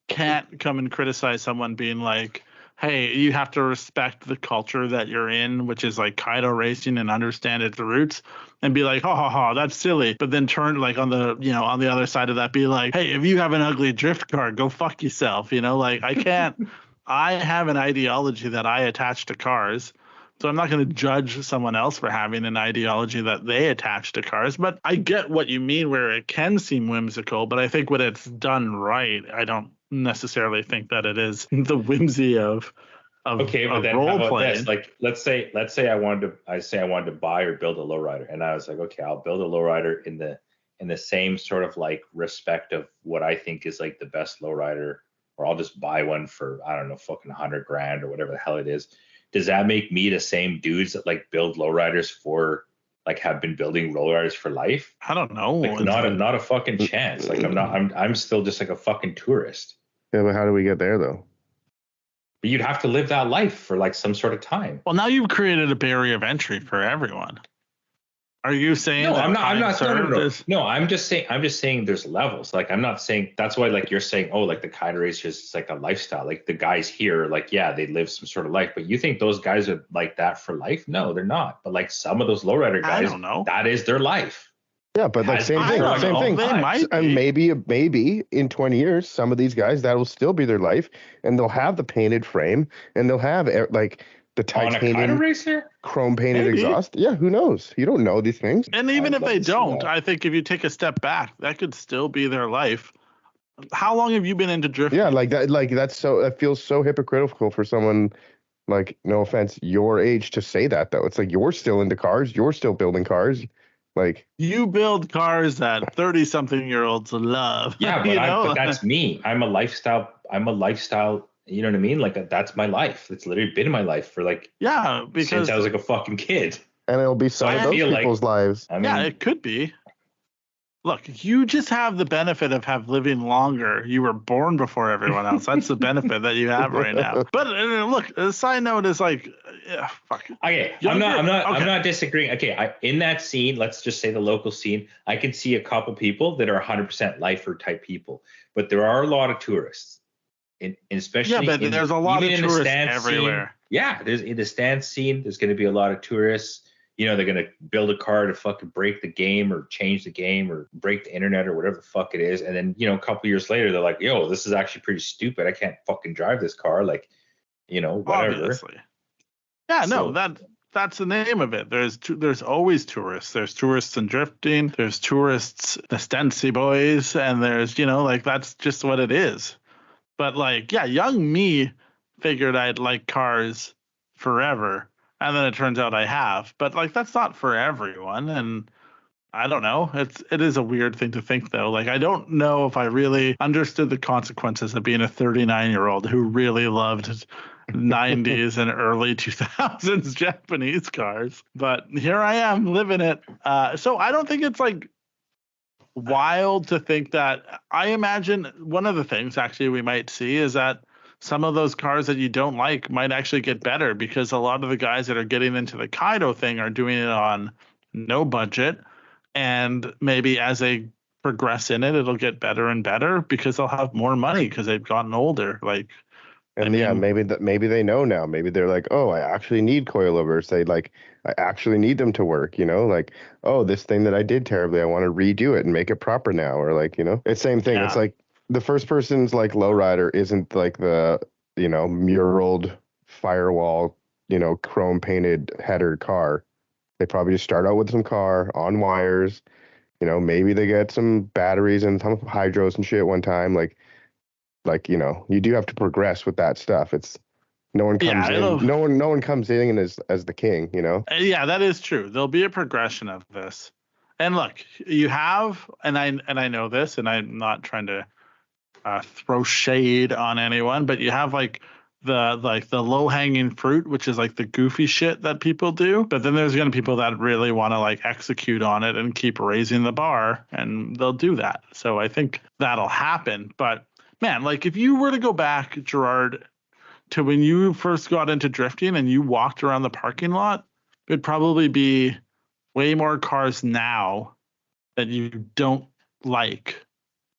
can't come and criticize someone being like, hey, you have to respect the culture that you're in, which is like Kaido racing, and understand its roots, and be like, ha, that's silly. But then turn like on the other side of that, be like, hey, if you have an ugly drift car, go fuck yourself. You know, like I can't, I have an ideology that I attach to cars, So I'm not going to judge someone else for having an ideology that they attach to cars. But I get what you mean where it can seem whimsical. But I think when it's done right, I don't necessarily think that it is the whimsy of okay, but then how about this? Like, let's say I wanted to buy or build a lowrider, and I was like, okay, I'll build a lowrider in the same sort of like respect of what I think is like the best lowrider, or I'll just buy one for, I don't know, fucking $100,000 or whatever the hell it is. Does that make me the same dudes that like build lowriders for, like, have been building lowriders for life? I don't know. Like, not a fucking chance. Like, I'm still just like a fucking tourist. Yeah, but how do we get there though? But you'd have to live that life for like some sort of time. Well, now you've created a barrier of entry for everyone. Are you saying? No, I'm not. No, I'm just saying there's levels. Like, I'm not saying that's why, like, you're saying, oh, like the Kaido racers, it's like a lifestyle. Like the guys here, like, yeah, they live some sort of life. But you think those guys are like that for life? No, they're not. But like some of those lowrider guys, I don't know. That is their life. Yeah, but like same thing. They might be. And maybe in 20 years, some of these guys, that will still be their life, and they'll have the painted frame, and they'll have like the titanium chrome painted exhaust. Yeah, who knows? You don't know these things. And even if they don't, I think if you take a step back, that could still be their life. How long have you been into drifting? Yeah, that feels so hypocritical for someone, like, no offense, your age to say that though. It's like you're still into cars, you're still building cars. Like, you build cars that 30-something-year-olds love. Yeah, but that's me. I'm a lifestyle. You know what I mean? Like, that's my life. It's literally been my life for like, because since I was like a fucking kid. And it'll be some of those people's lives. I mean, yeah, it could be. Look, you just have the benefit of living longer. You were born before everyone else. That's the benefit that you have right now. But look, the side note is like, fuck. Okay, I'm not disagreeing. Okay, in that scene, let's just say the local scene, I can see a couple people that are 100% lifer type people, but there are a lot of tourists. Especially there's a lot of tourists everywhere. There's in the stand scene, there's going to be a lot of tourists. You know, they're going to build a car to fucking break the game or change the game or break the internet or whatever the fuck it is. And then, you know, a couple years later, they're like, yo, this is actually pretty stupid. I can't fucking drive this car. Like, you know, whatever. Obviously. Yeah, no, that's the name of it. There's always tourists. There's tourists in drifting. There's tourists, the Stancy boys. And there's, you know, like, that's just what it is. But like, yeah, young me figured I'd like cars forever. And then it turns out I have. But like, that's not for everyone. And I don't know. It is a weird thing to think, though. Like, I don't know if I really understood the consequences of being a 39-year-old who really loved 90s and early 2000s Japanese cars. But here I am living it. So I don't think it's like wild to think that. I imagine one of the things actually we might see is that some of those cars that you don't like might actually get better, because a lot of the guys that are getting into the Kaido thing are doing it on no budget, and maybe as they progress in it, it'll get better and better because they'll have more money because they've gotten older. Like, and maybe they know now. Maybe they're like, oh, I actually need coilovers. I actually need them to work, you know, like, oh, this thing that I did terribly, I want to redo it and make it proper now. Or like, you know, it's same thing. Yeah. It's like the first person's like lowrider isn't like the, you know, muraled firewall, you know, chrome painted header car. They probably just start out with some car on wires, you know, maybe they get some batteries and some hydros and shit one time. Like, you know, you do have to progress with that stuff. It's no one comes in. No one comes in as the king, you know? Yeah, that is true. There'll be a progression of this. And look, you have, and I know this, and I'm not trying to throw shade on anyone, but you have like the low hanging fruit, which is like the goofy shit that people do. But then there's going to be people that really want to like execute on it and keep raising the bar, and they'll do that. So I think that'll happen. But man, like if you were to go back, Gerard, to when you first got into drifting and you walked around the parking lot, it'd probably be way more cars now that you don't like,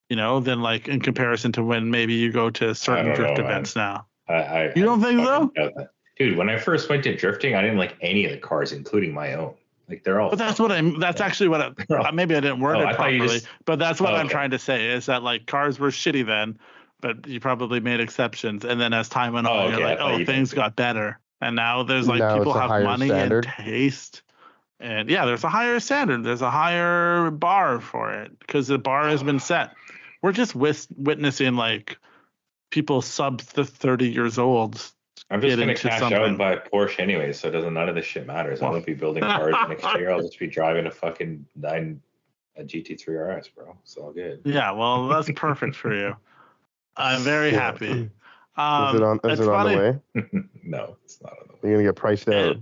you know, than like in comparison to when maybe you go to certain drift events now. You don't think so? Dude, when I first went to drifting, I didn't like any of the cars, including my own. Like they're all. But that's actually what maybe I didn't word it properly. But that's what I'm trying to say is that like cars were shitty then, but you probably made exceptions. And then as time went on, you're like, things got better. And now there's like Now people it's a have higher money standard. and taste. And yeah, there's a higher standard. There's a higher bar for it because the bar has been set. We're just witnessing like people sub 30 years old. I'm just going to cash out and buy a Porsche anyway, so none of this shit matters. I won't be building cars next year. I'll just be driving a fucking a GT3 RS, bro. It's all good. Yeah, well, that's perfect for you. I'm very happy. Is it on the way? No, it's not on the way. You're gonna get priced out.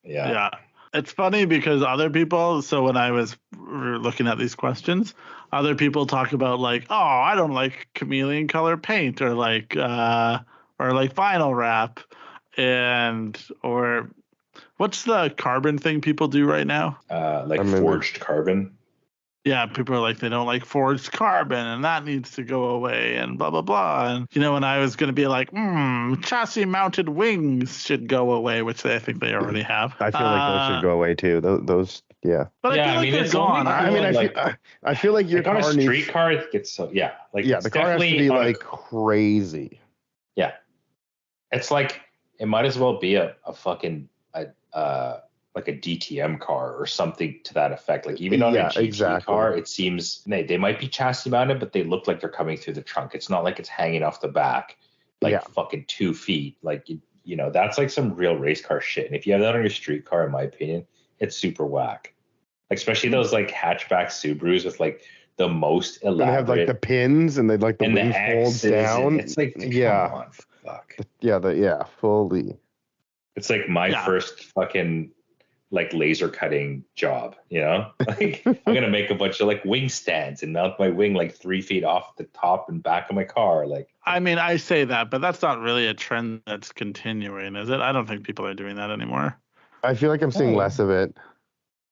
Yeah. It's funny because other people, so when I was looking at these questions, other people talk about like, oh, I don't like chameleon color paint or like vinyl wrap or what's the carbon thing people do right now? Forged carbon. Yeah, people are like, they don't like forged carbon and that needs to go away and blah, blah, blah. And, when I was going to be like, chassis mounted wings should go away, which I think they already have. I feel like those should go away too. Those yeah. But I feel like they're gone. I feel like your car on a street car, it gets so, yeah. Like, yeah, the car has to be like crazy. Yeah. It's like, it might as well be a fucking, like a DTM car or something to that effect. Like even on a GT car, it seems they might be chassis mounted, but they look like they're coming through the trunk. It's not like it's hanging off the back fucking 2 feet. Like, that's like some real race car shit. And if you have that on your street car, in my opinion, it's super whack. Like, especially those like hatchback Subarus with like the most elaborate. They have like the pins and they like the wings fold down. It's like, come on, fuck. Fully. It's like my first fucking like laser cutting job, like I'm gonna make a bunch of like wing stands and mount my wing like 3 feet off the top and back of my car. Like, I mean, I say that, but that's not really a trend that's continuing, is it? I don't think people are doing that anymore. I feel like I'm seeing less of it.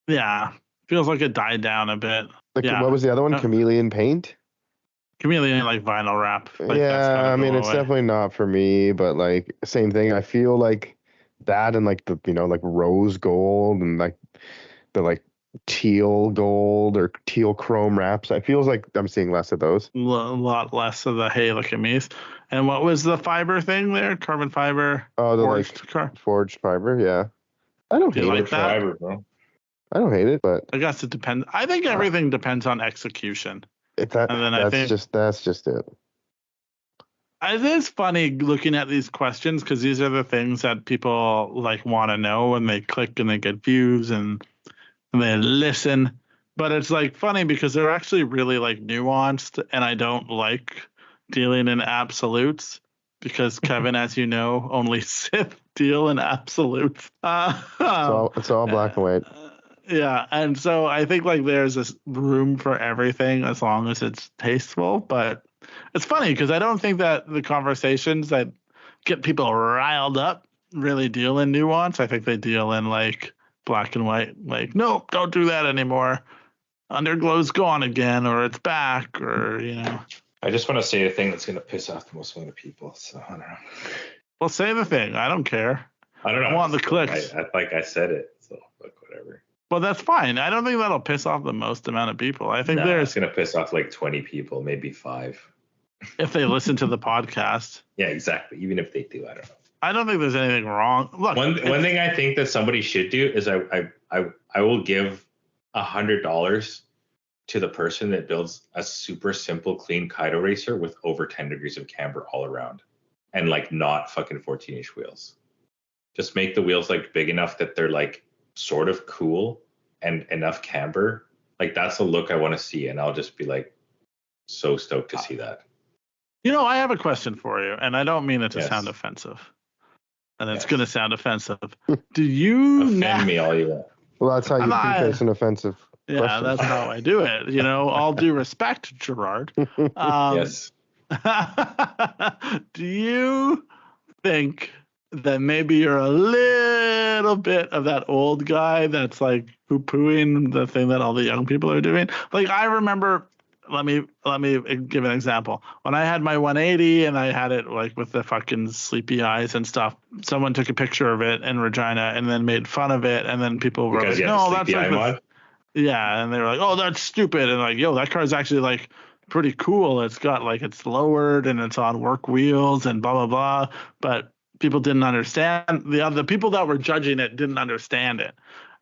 Yeah, feels like it died down a bit. What was the other one? Chameleon paint? Chameleon, like vinyl wrap. Like, I mean, it's definitely not for me, but like same thing. I feel like that and like the like rose gold and like the like teal gold or teal chrome wraps. I feels like I'm seeing less of those. A lot less of the hey, look at me. And what was the fiber thing there? Carbon fiber. Oh, the forged fiber. Yeah, I don't hate like it. That? Fiber, bro. I don't hate it, but I guess it depends. I think everything depends on execution. That's just it. It is funny looking at these questions because these are the things that people like want to know when they click and they get views and they listen. But it's like funny because they're actually really like nuanced, and I don't like dealing in absolutes because Kevin, as you know, only Sith deal in absolutes. It's all black and white. Yeah, and so I think like there's this room for everything as long as it's tasteful, but it's funny because I don't think that the conversations that get people riled up really deal in nuance. I think they deal in like black and white, like, nope, don't do that anymore. Underglow's gone again, or it's back, or, I just want to say a thing that's going to piss off the most amount of people, so I don't know. Well, say the thing. I don't care. I don't know. I want the clicks. I said it, so like whatever. Well, that's fine. I don't think that'll piss off the most amount of people. I think it's going to piss off like 20 people, maybe 5. If they listen to the podcast. Yeah, exactly. Even if they do, I don't know. I don't think there's anything wrong. Look, one thing I think that somebody should do is I will give $100 to the person that builds a super simple, clean Kaido racer with over 10 degrees of camber all around, and like not fucking 14-inch wheels. Just make the wheels like big enough that they're like sort of cool and enough camber. Like that's the look I want to see, and I'll just be like so stoked to see that. I have a question for you, and I don't mean it to sound offensive. And it's going to sound offensive. Do you offend me all you want? Well, that's how you think it's an offensive question. That's how I do it. All due respect, Gerard. Yes. Do you think that maybe you're a little bit of that old guy that's like poo-pooing the thing that all the young people are doing? Like I remember. Let me give an example. When I had my 180 and I had it like with the fucking sleepy eyes and stuff, someone took a picture of it in Regina and then made fun of it, and then people were like, "No, that's like yeah," and they were like, "Oh, that's stupid," and like, "Yo, that car is actually like pretty cool. It's got like it's lowered and it's on work wheels and blah blah blah." But people didn't understand. The people that were judging it didn't understand it.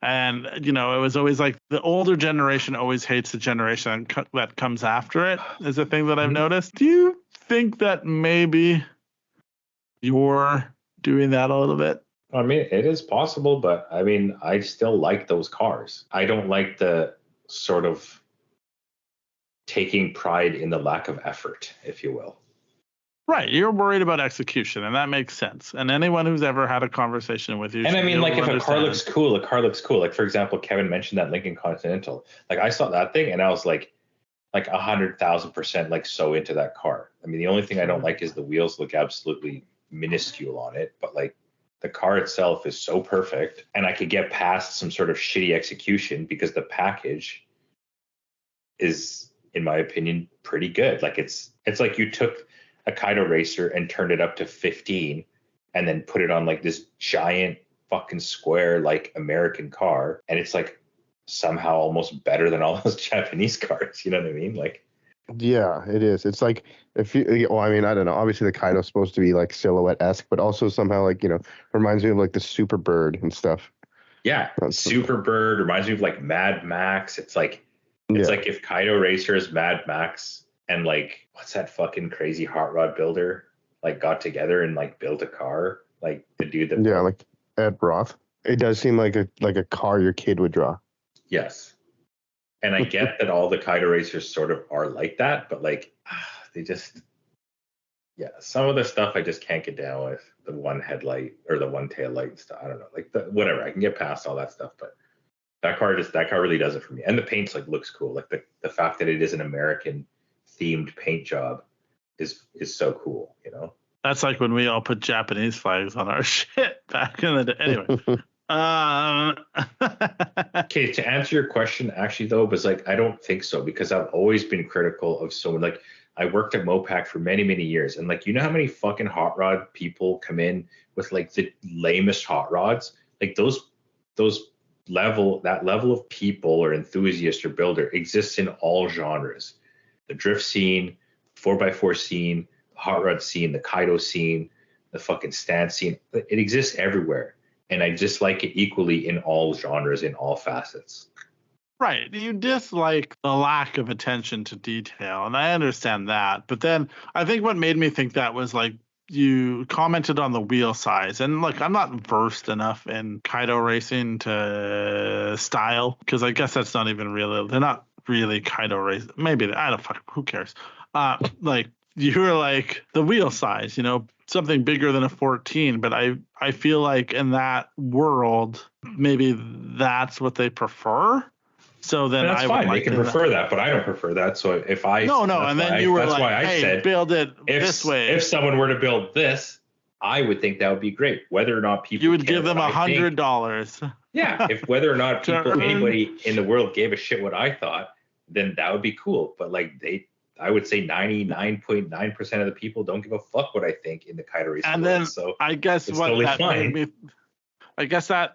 And, it was always like the older generation always hates the generation that comes after it, is a thing that I've noticed. Do you think that maybe you're doing that a little bit? I mean, it is possible, but I mean, I still like those cars. I don't like the sort of taking pride in the lack of effort, if you will. Right. You're worried about execution, and that makes sense. And anyone who's ever had a conversation with you. And I mean, like, if a car looks cool, a car looks cool. Like, for example, Kevin mentioned that Lincoln Continental. Like, I saw that thing and I was like 100,000% like so into that car. I mean, the only thing I don't like is the wheels look absolutely minuscule on it, but like the car itself is so perfect, and I could get past some sort of shitty execution because the package is, in my opinion, pretty good. Like, it's like you took a Kaido racer and turned it up to 15 and then put it on like this giant fucking square like American car, and it's like somehow almost better than all those Japanese cars. You know what I mean? Like, yeah, it is. It's like, if you, well, I mean, I don't know. Obviously, the Kaido's supposed to be like silhouette-esque, but also somehow like, reminds me of like the Superbird and stuff. Yeah, Superbird reminds me of like Mad Max. It's like if Kaido Racers, Mad Max, and like, what's that fucking crazy hot rod builder like got together and like built a car, like the dude that like Ed Roth. It does seem like a car your kid would draw. Yes. And I get that all the Kaido racers sort of are like that, but like they just, some of the stuff I just can't get down with. The one headlight or the one tail light and stuff. I don't know, like whatever. I can get past all that stuff, but that car really does it for me. And the paint's like looks cool. Like the fact that it is an American themed paint job is so cool. That's like when we all put Japanese flags on our shit back in the day. Anyway. Okay, to answer your question, actually though, was like, I don't think so, because I've always been critical of someone. Like, I worked at Mopac for many, many years, and like, how many fucking hot rod people come in with like the lamest hot rods? Like that level of people or enthusiast or builder exists in all genres. The drift scene, 4x4 scene, hot rod scene, the Kaido scene, the fucking stand scene. It exists everywhere. And I dislike it equally in all genres, in all facets. Right. You dislike the lack of attention to detail, and I understand that. But then I think what made me think that was like, you commented on the wheel size. And look, I'm not versed enough in Kaido racing to style, because I guess that's not even really, they're not really Kaido racing. Maybe, I don't fuck, who cares? Like, you were like the wheel size, something bigger than a 14, but I feel like in that world, maybe that's what they prefer. So then that's fine. They can prefer that, but I don't prefer that. So if I and then you were like, hey, said, build it this way. If someone were to build this, I would think that would be great. Whether or not people, you would give them $100. Yeah, if whether or not anybody in the world gave a shit what I thought, then that would be cool. But like I would say 99.9% of the people don't give a fuck what I think in the Kaido racing world. And then so I guess what totally that fine. made me,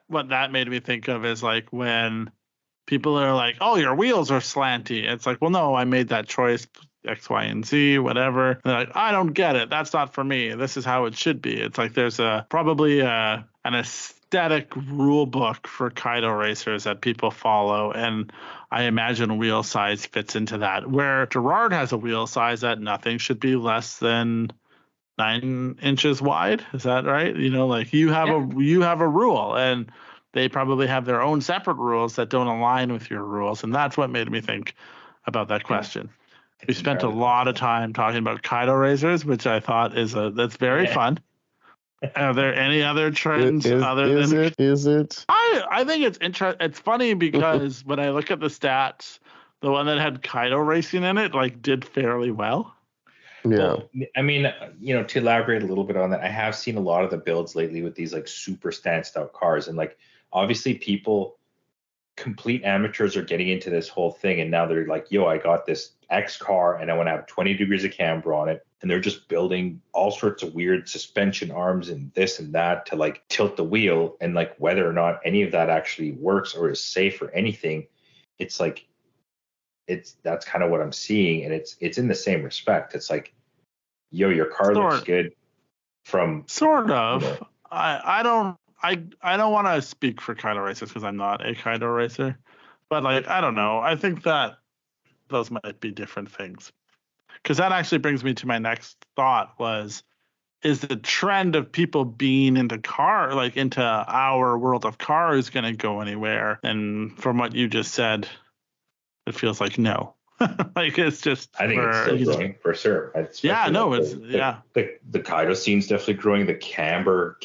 what that made me think of is like when people are like, oh, your wheels are slanty. It's like, well, no, I made that choice, X, Y, and Z, whatever. And they're like, I don't get it. That's not for me. This is how it should be. It's like there's probably an aesthetic rule book for Kaido racers that people follow, and I imagine wheel size fits into that. Where Gerard has a wheel size that nothing should be less than 9 inches wide. Is that right? Like you have a rule, and they probably have their own separate rules that don't align with your rules, and that's what made me think about that question. We spent a lot of time talking about Kaido racers, which I thought that's very fun. Are there any other trends Is it? I think it's interesting. It's funny because when I look at the stats, the one that had Kaido racing in it like did fairly well. Yeah. Well, I mean, to elaborate a little bit on that, I have seen a lot of the builds lately with these like super stanced out cars, and like obviously complete amateurs are getting into this whole thing, and now they're like, yo, I got this X car and I want to have 20 degrees of camber on it, and they're just building all sorts of weird suspension arms and this and that to like tilt the wheel, and like whether or not any of that actually works or is safe or anything, it's like that's kind of what I'm seeing, and it's in the same respect. It's like, yo, your car looks good, from Sort of. You know. I don't want to speak for Kaido racers because I'm not a Kaido racer, but like I don't know. I think that those might be different things. Because that actually brings me to my next thought is the trend of people being into into our world of cars going to go anywhere? And from what you just said, it feels like no. Like it's just. I think it's still growing for sure. Yeah, no, The Kaido scene's definitely growing. The camber,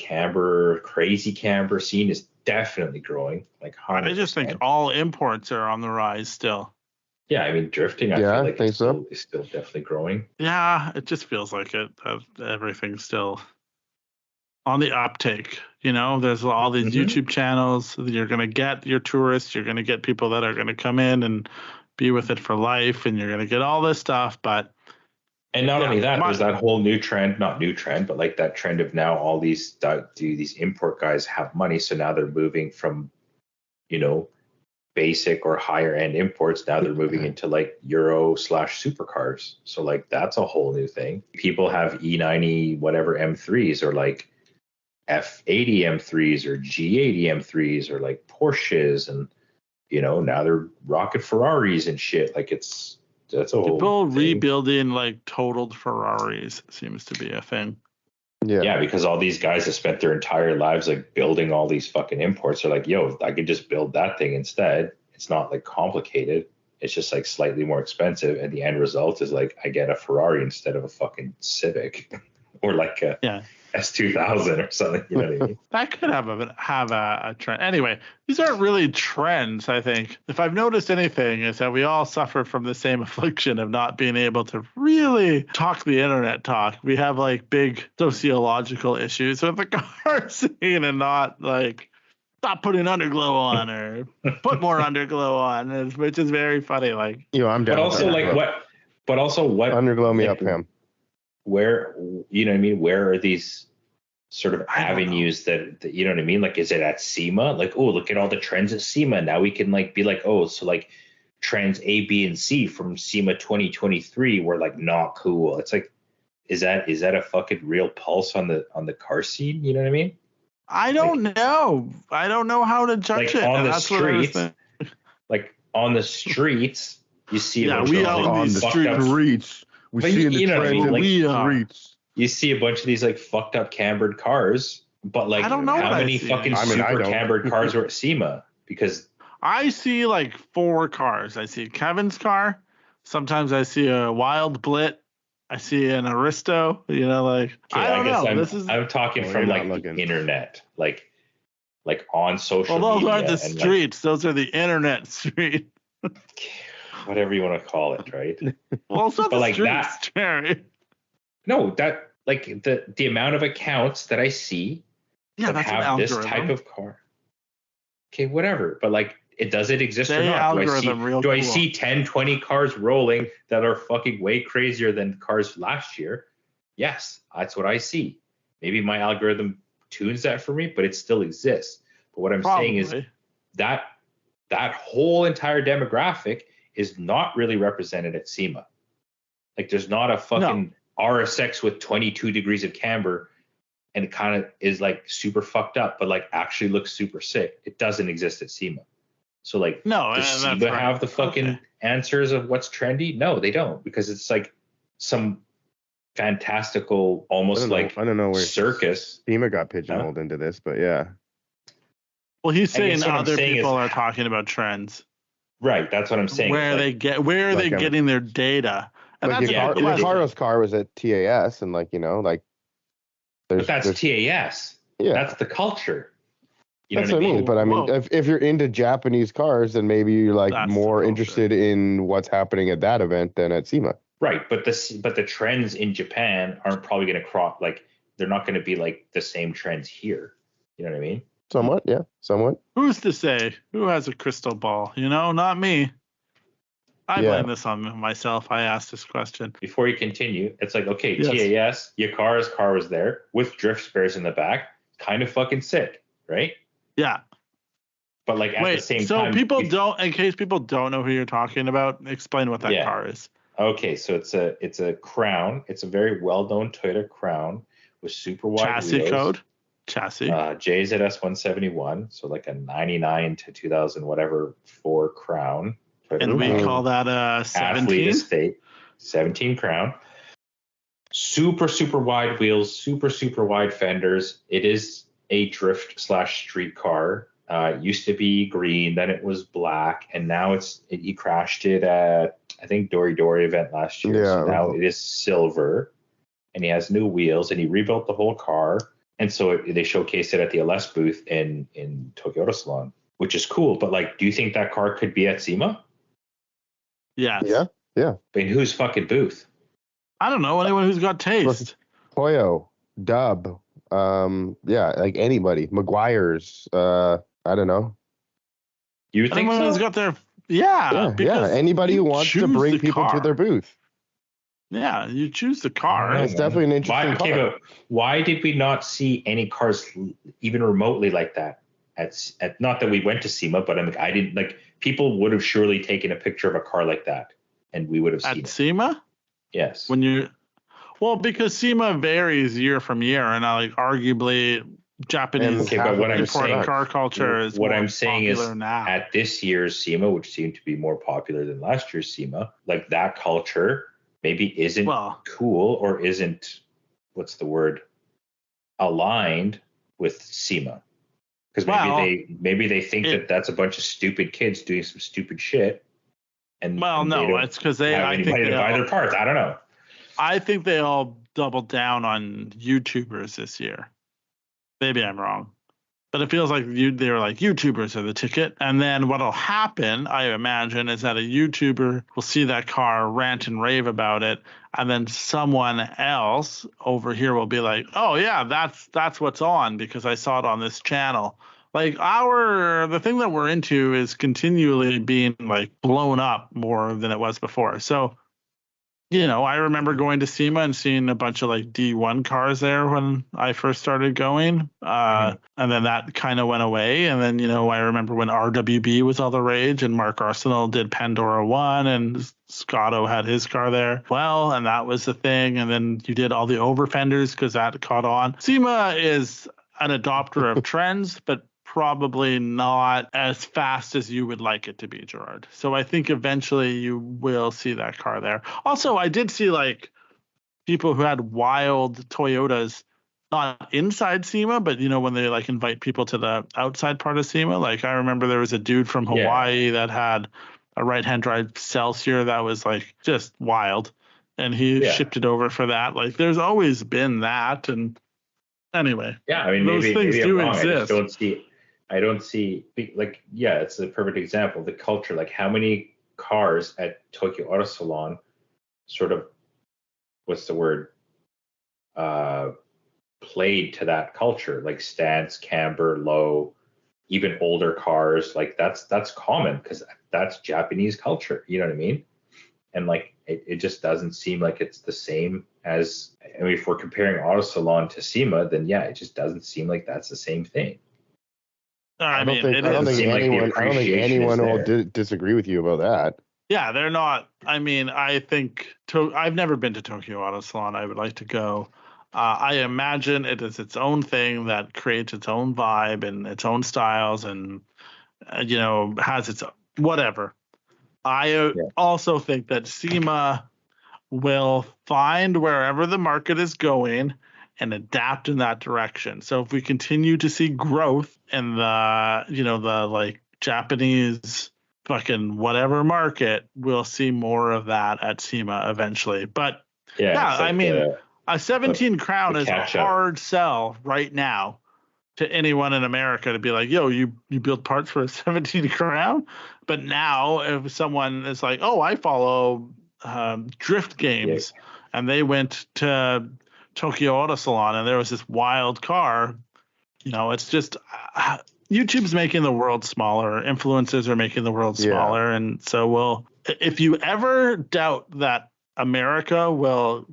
crazy camber scene is definitely growing. Like 100%. I just think all imports are on the rise still. Yeah, I mean drifting. I feel like it's still definitely growing. Yeah, it just feels like it. Everything's still on the uptake. You know, there's all these YouTube channels. You're gonna get your tourists. You're gonna get people that are gonna come in and be with it for life, and you're gonna get all this stuff. But not only that, there's that whole new trend, not new trend, but like that trend of now all these import guys have money, so now they're moving from, basic or higher end imports. Now they're moving into like Euro / supercars. So like that's a whole new thing. People have E90 whatever M3s or like F80 M3s or G80 M3s or like Porsches, and now they're rocking Ferraris and shit. Like that's a whole people thing. Rebuilding like totaled Ferraris seems to be a thing. Yeah, because all these guys have spent their entire lives like building all these fucking imports. They're like, yo, I could just build that thing instead. It's not like complicated. It's just like slightly more expensive. And the end result is like I get a Ferrari instead of a fucking Civic or like a S2000 or something. You know what I mean? That could have a trend. Anyway, these aren't really trends, I think. If I've noticed anything, is that we all suffer from the same affliction of not being able to really talk the internet talk. We have like big sociological issues with the car scene and not like stop putting underglow on or put more underglow on, which is very funny. Like, I'm down. But also like what? But also what? Underglow me up, Pam. Where, you know what I mean? Where are these sort of avenues that you know what I mean? Like, is it at SEMA? Like, oh, look at all the trends at SEMA. Now we can like be like, oh, so like trends A, B, and C from SEMA 2023 were like not cool. It's like, is that a fucking real pulse on the car scene? You know what I mean? I don't know. I don't know how to judge it. On the streets, like on the streets, you see a bunch of on the streets. We see in the streets. You see a bunch of these like fucked up cambered cars, but like I don't know how many fucking super cambered cars are at SEMA? Because I see like 4 cars. I see Kevin's car. Sometimes I see a Wild Blit. I see an Aristo. Like I don't know. I'm talking from like the internet, like on social media. Well, those aren't the streets. Those are the internet streets. Whatever you want to call it, right? Well, it's not the streets, Jerry. No, that like the amount of accounts that I see that have this type of car. Okay, whatever. But like, does it exist or not? Do I see 10, 20 cars rolling that are fucking way crazier than cars last year? Yes, that's what I see. Maybe my algorithm tunes that for me, but it still exists. But what I'm saying is that whole entire demographic is not really represented at SEMA. Like there's not a fucking RSX with 22 degrees of camber and it kind of is like super fucked up, but like actually looks super sick. It doesn't exist at SEMA. So like, does SEMA have the fucking answers of what's trendy? No, they don't, because it's like some fantastical, almost I don't know where circus. SEMA got pigeonholed into this, but yeah. Well, he's saying other people are talking about trends. Right, that's what I'm saying. Where are they getting their data? And like Ricardo's car was at TAS, and like but that's TAS. Yeah, that's the culture. That's what I mean. But I mean, if you're into Japanese cars, then maybe you're like more interested in what's happening at that event than at SEMA. Right, but the trends in Japan aren't probably going to like they're not going to be like the same trends here. You know what I mean? Somewhat, yeah, somewhat. Who's to say? Who has a crystal ball? Not me. I blame this on myself. I asked this question. Before you continue, it's like, okay, TAS, Yakara's car was there with drift spares in the back. Kind of fucking sick, right? Yeah. But like at the same time. So in case people don't know who you're talking about, explain what that car is. Okay, so it's a Crown. It's a very well-known Toyota Crown with super wide chassis wheels. code. Chassis. JZS 171, so like a 99 to 2000 whatever 4 Crown. And we call that a 17? Athlete estate. 17 Crown. Super, super wide wheels, super, super wide fenders. It is a drift / street car. It used to be green, then it was black, and now he crashed it at, I think, Dory Dory event last year. Yeah. So now it is silver, and he has new wheels, and he rebuilt the whole car. And so they showcased it at the LS booth in Tokyo Auto Salon, which is cool. But like, do you think that car could be at SEMA? Yes. Yeah. In whose fucking booth? I don't know. Anyone who's got taste. Toyo, Dub, like anybody. McGuire's, I don't know. You think Anyone so? who's got their Anybody who wants to bring people to their booth. Yeah, you choose the car. It's definitely an interesting car. But why did we not see any cars even remotely like that? At not that we went to SEMA, but I didn't, like, people would have surely taken a picture of a car like that, and we would have seen it. At SEMA? Yes. Because SEMA varies year from year, and arguably Japanese imported car culture is what I'm saying is now. At this year's SEMA, which seemed to be more popular than last year's SEMA, like that culture maybe isn't cool or isn't, what's the word, aligned with SEMA. Because maybe they think that that's a bunch of stupid kids doing some stupid shit. It's because they buy their parts. I don't know. I think they all doubled down on YouTubers this year. Maybe I'm wrong, but it feels like they were like, YouTubers are the ticket. And then what'll happen, I imagine, is that a YouTuber will see that car, rant and rave about it, and then someone else over here will be like, oh yeah, that's what's on because I saw it on this channel. Like the thing that we're into is continually being like blown up more than it was before. So, I remember going to SEMA and seeing a bunch of like D1 cars there when I first started going. And then that kind of went away. And then, I remember when RWB was all the rage and Mark Arsenal did Pandora 1 and Scotto had his car there. Well, and that was the thing. And then you did all the over fenders because that caught on. SEMA is an adopter of trends, but probably not as fast as you would like it to be, Gerard. So I think eventually you will see that car there. Also, I did see like people who had wild Toyotas, not inside SEMA, but when they like invite people to the outside part of SEMA. Like I remember there was a dude from Hawaii that had a right-hand drive Celsior that was like just wild, and he shipped it over for that. Like there's always been that, and anyway, those things do exist. I don't see, like, it's a perfect example. The culture, like how many cars at Tokyo Auto Salon sort of, what's the word, played to that culture, like stance, camber, low, even older cars. Like that's common because that's Japanese culture. You know what I mean? And like, it just doesn't seem like it's the same as, if we're comparing Auto Salon to SEMA, then it just doesn't seem like that's the same thing. I don't think anyone will disagree with you about that. Yeah, they're not. I mean, I think I've never been to Tokyo Auto Salon. I would like to go. I imagine it is its own thing that creates its own vibe and its own styles and, has its whatever. I also think that SEMA will find wherever the market is going and adapt in that direction. So if we continue to see growth in the, the like Japanese fucking whatever market, we'll see more of that at SEMA eventually. But a 17 Crown is a hard sell right now to anyone in America to be like, yo, you build parts for a 17 Crown? But now if someone is like, oh, I follow drift games and they went to Tokyo Auto Salon and there was this wild car, it's just YouTube's making the world smaller. Influencers are making the world smaller. And so if you ever doubt that America will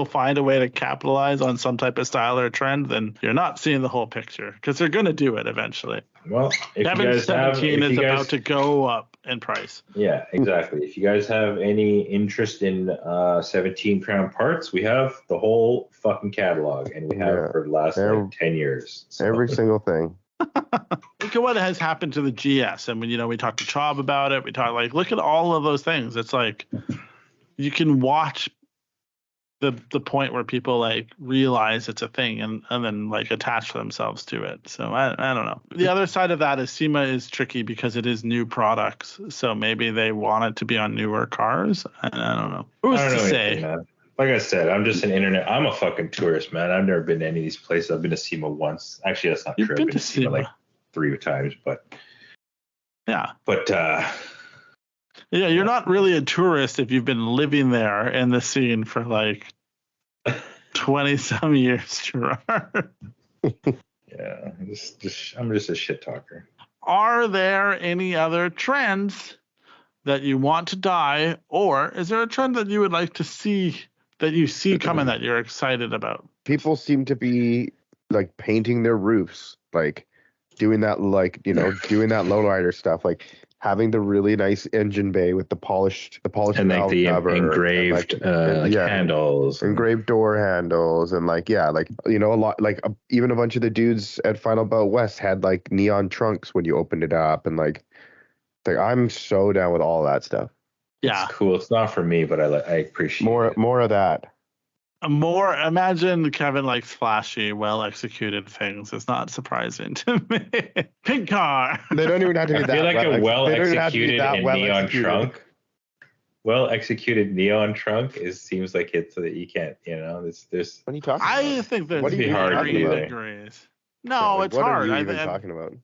find a way to capitalize on some type of style or trend, then you're not seeing the whole picture because they're going to do it eventually. Well, if Kevin 17 is about to go up. in price. Yeah, exactly. If you guys have any interest in 17 crown parts, we have the whole fucking catalog, and we have for the last like 10 years. So. Every single thing. Look at what has happened to the GS, and when we talked to Chob about it, we talked look at all of those things. It's like you can watch the point where people realize it's a thing and then attach themselves to it. So I don't know. The other side of that is SEMA is tricky because it is new products. So maybe they want it to be on newer cars. I don't know. Who's to say? Man. Like I said, I'm just I'm a fucking tourist, man. I've never been to any of these places. I've been to SEMA once. Actually, that's not true. I've been to SEMA like 3 times, but yeah. But yeah, you're not really a tourist if you've been living there in the scene for 20 some years, Gerard. Yeah, I'm just a shit talker. Are there any other trends that you want to die, or is there a trend that you would like to see that you see coming that you're excited about? People seem to be painting their roofs, doing that, doing that lowrider stuff, having the really nice engine bay with the polished and the engraved handles, engraved door handles, and a lot, even a bunch of the dudes at Final Bout West had neon trunks when you opened it up, and I'm so down with all that stuff. Yeah, it's cool. It's not for me, but I appreciate more of that. Imagine Kevin likes flashy, well-executed things. It's not surprising to me. Pink car. They don't even have to be that. I feel like a well-executed neon trunk. Well-executed neon trunk seems like it's that you can't. There's. What are you talking about? I think there's varying degrees. No, it's hard. What are you even talking about?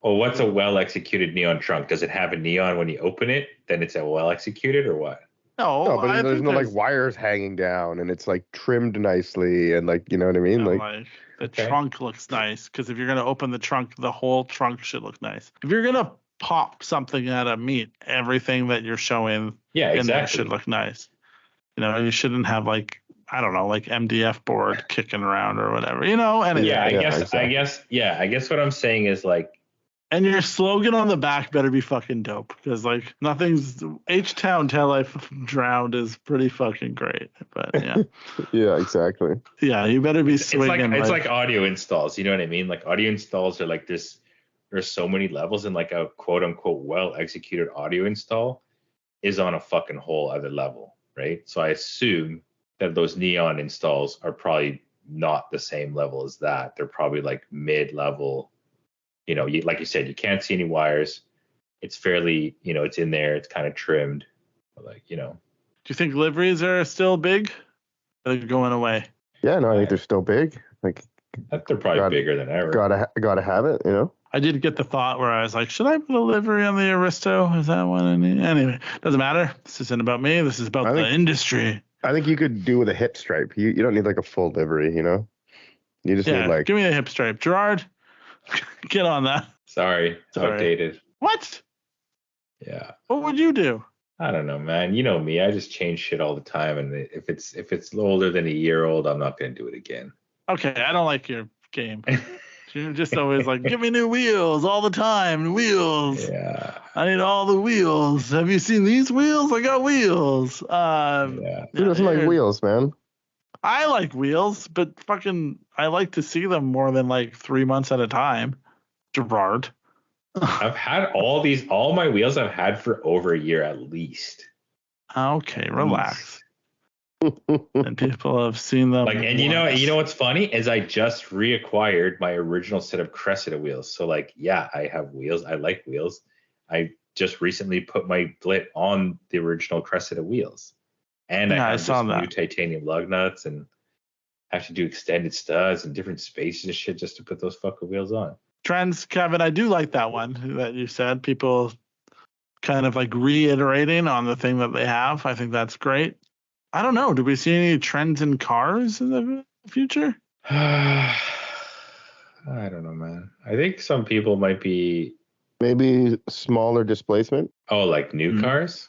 Well, what's a well-executed neon trunk? Does it have a neon when you open it? Then it's a well-executed, or what? No, but there's no wires hanging down, and it's trimmed nicely, and you know what I mean. The trunk looks nice because if you're gonna open the trunk, the whole trunk should look nice. If you're gonna pop something out of meat, everything that you're showing in there should look nice. You shouldn't have I don't know, MDF board kicking around or whatever. Anything. Yeah, I guess what I'm saying is And your slogan on the back better be fucking dope because nothing's H-Town Tell Life Drowned is pretty fucking great. But yeah. Yeah, exactly. Yeah, you better be swinging. It's like audio installs, you know what I mean? Audio installs are there's so many levels, and a quote unquote well executed audio install is on a fucking whole other level, right? So I assume that those neon installs are probably not the same level as that. They're probably mid-level. Like you said, you can't see any wires. It's fairly, it's in there. It's kind of trimmed. But Do you think liveries are still big? Are they going away? Yeah, no, I think they're still big. They're probably bigger than ever. Gotta have it, I did get the thought where I was like, should I put a livery on the Aristo? Is that one I need? Anyway, doesn't matter. This isn't about me. This is about the industry. I think you could do with a hip stripe. You don't need a full livery, You just need give me a hip stripe. Gerard, get on that. Sorry. Outdated. What? Yeah. What would you do? I don't know, man. You know me. I just change shit all the time, and if it's older than a year old, I'm not gonna do it again. Okay, I don't like your game. You're just always give me new wheels all the time. Wheels. Yeah. I need all the wheels. Have you seen these wheels? I got wheels. Who doesn't like wheels, man? I like wheels, but I like to see them more than 3 months at a time. Gerard. I've had all my wheels I've had for over a year at least. Okay, relax. And people have seen them. And you know what's funny is I just reacquired my original set of Cressida wheels. So yeah, I have wheels. I like wheels. I just recently put my Blit on the original Cressida wheels. And I have new titanium lug nuts, and have to do extended studs and different spaces and shit just to put those fucking wheels on. Trends, Kevin, I do like that one that you said. People kind of reiterating on the thing that they have. I think that's great. I don't know. Do we see any trends in cars in the future? I don't know, man. I think some people might be maybe smaller displacement. Oh, new cars?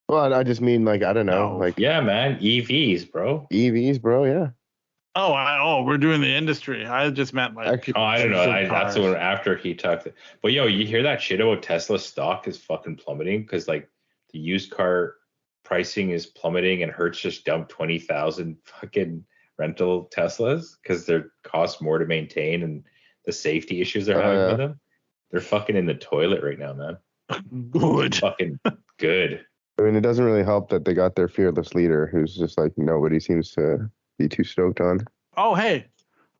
Well, I just mean I don't know. Yeah, man. EVs, bro. EVs, bro. Yeah. We're doing the industry. I just meant like people. I don't know. That's the one after he talked. But you hear that shit about Tesla stock is fucking plummeting because like the used car pricing is plummeting and Hertz just dumped 20,000 fucking rental Teslas because they're cost more to maintain and the safety issues they're having with them. They're fucking in the toilet right now, man. Good. Fucking good. I mean, it doesn't really help that they got their fearless leader, who's just like nobody seems to be too stoked on. Oh, hey,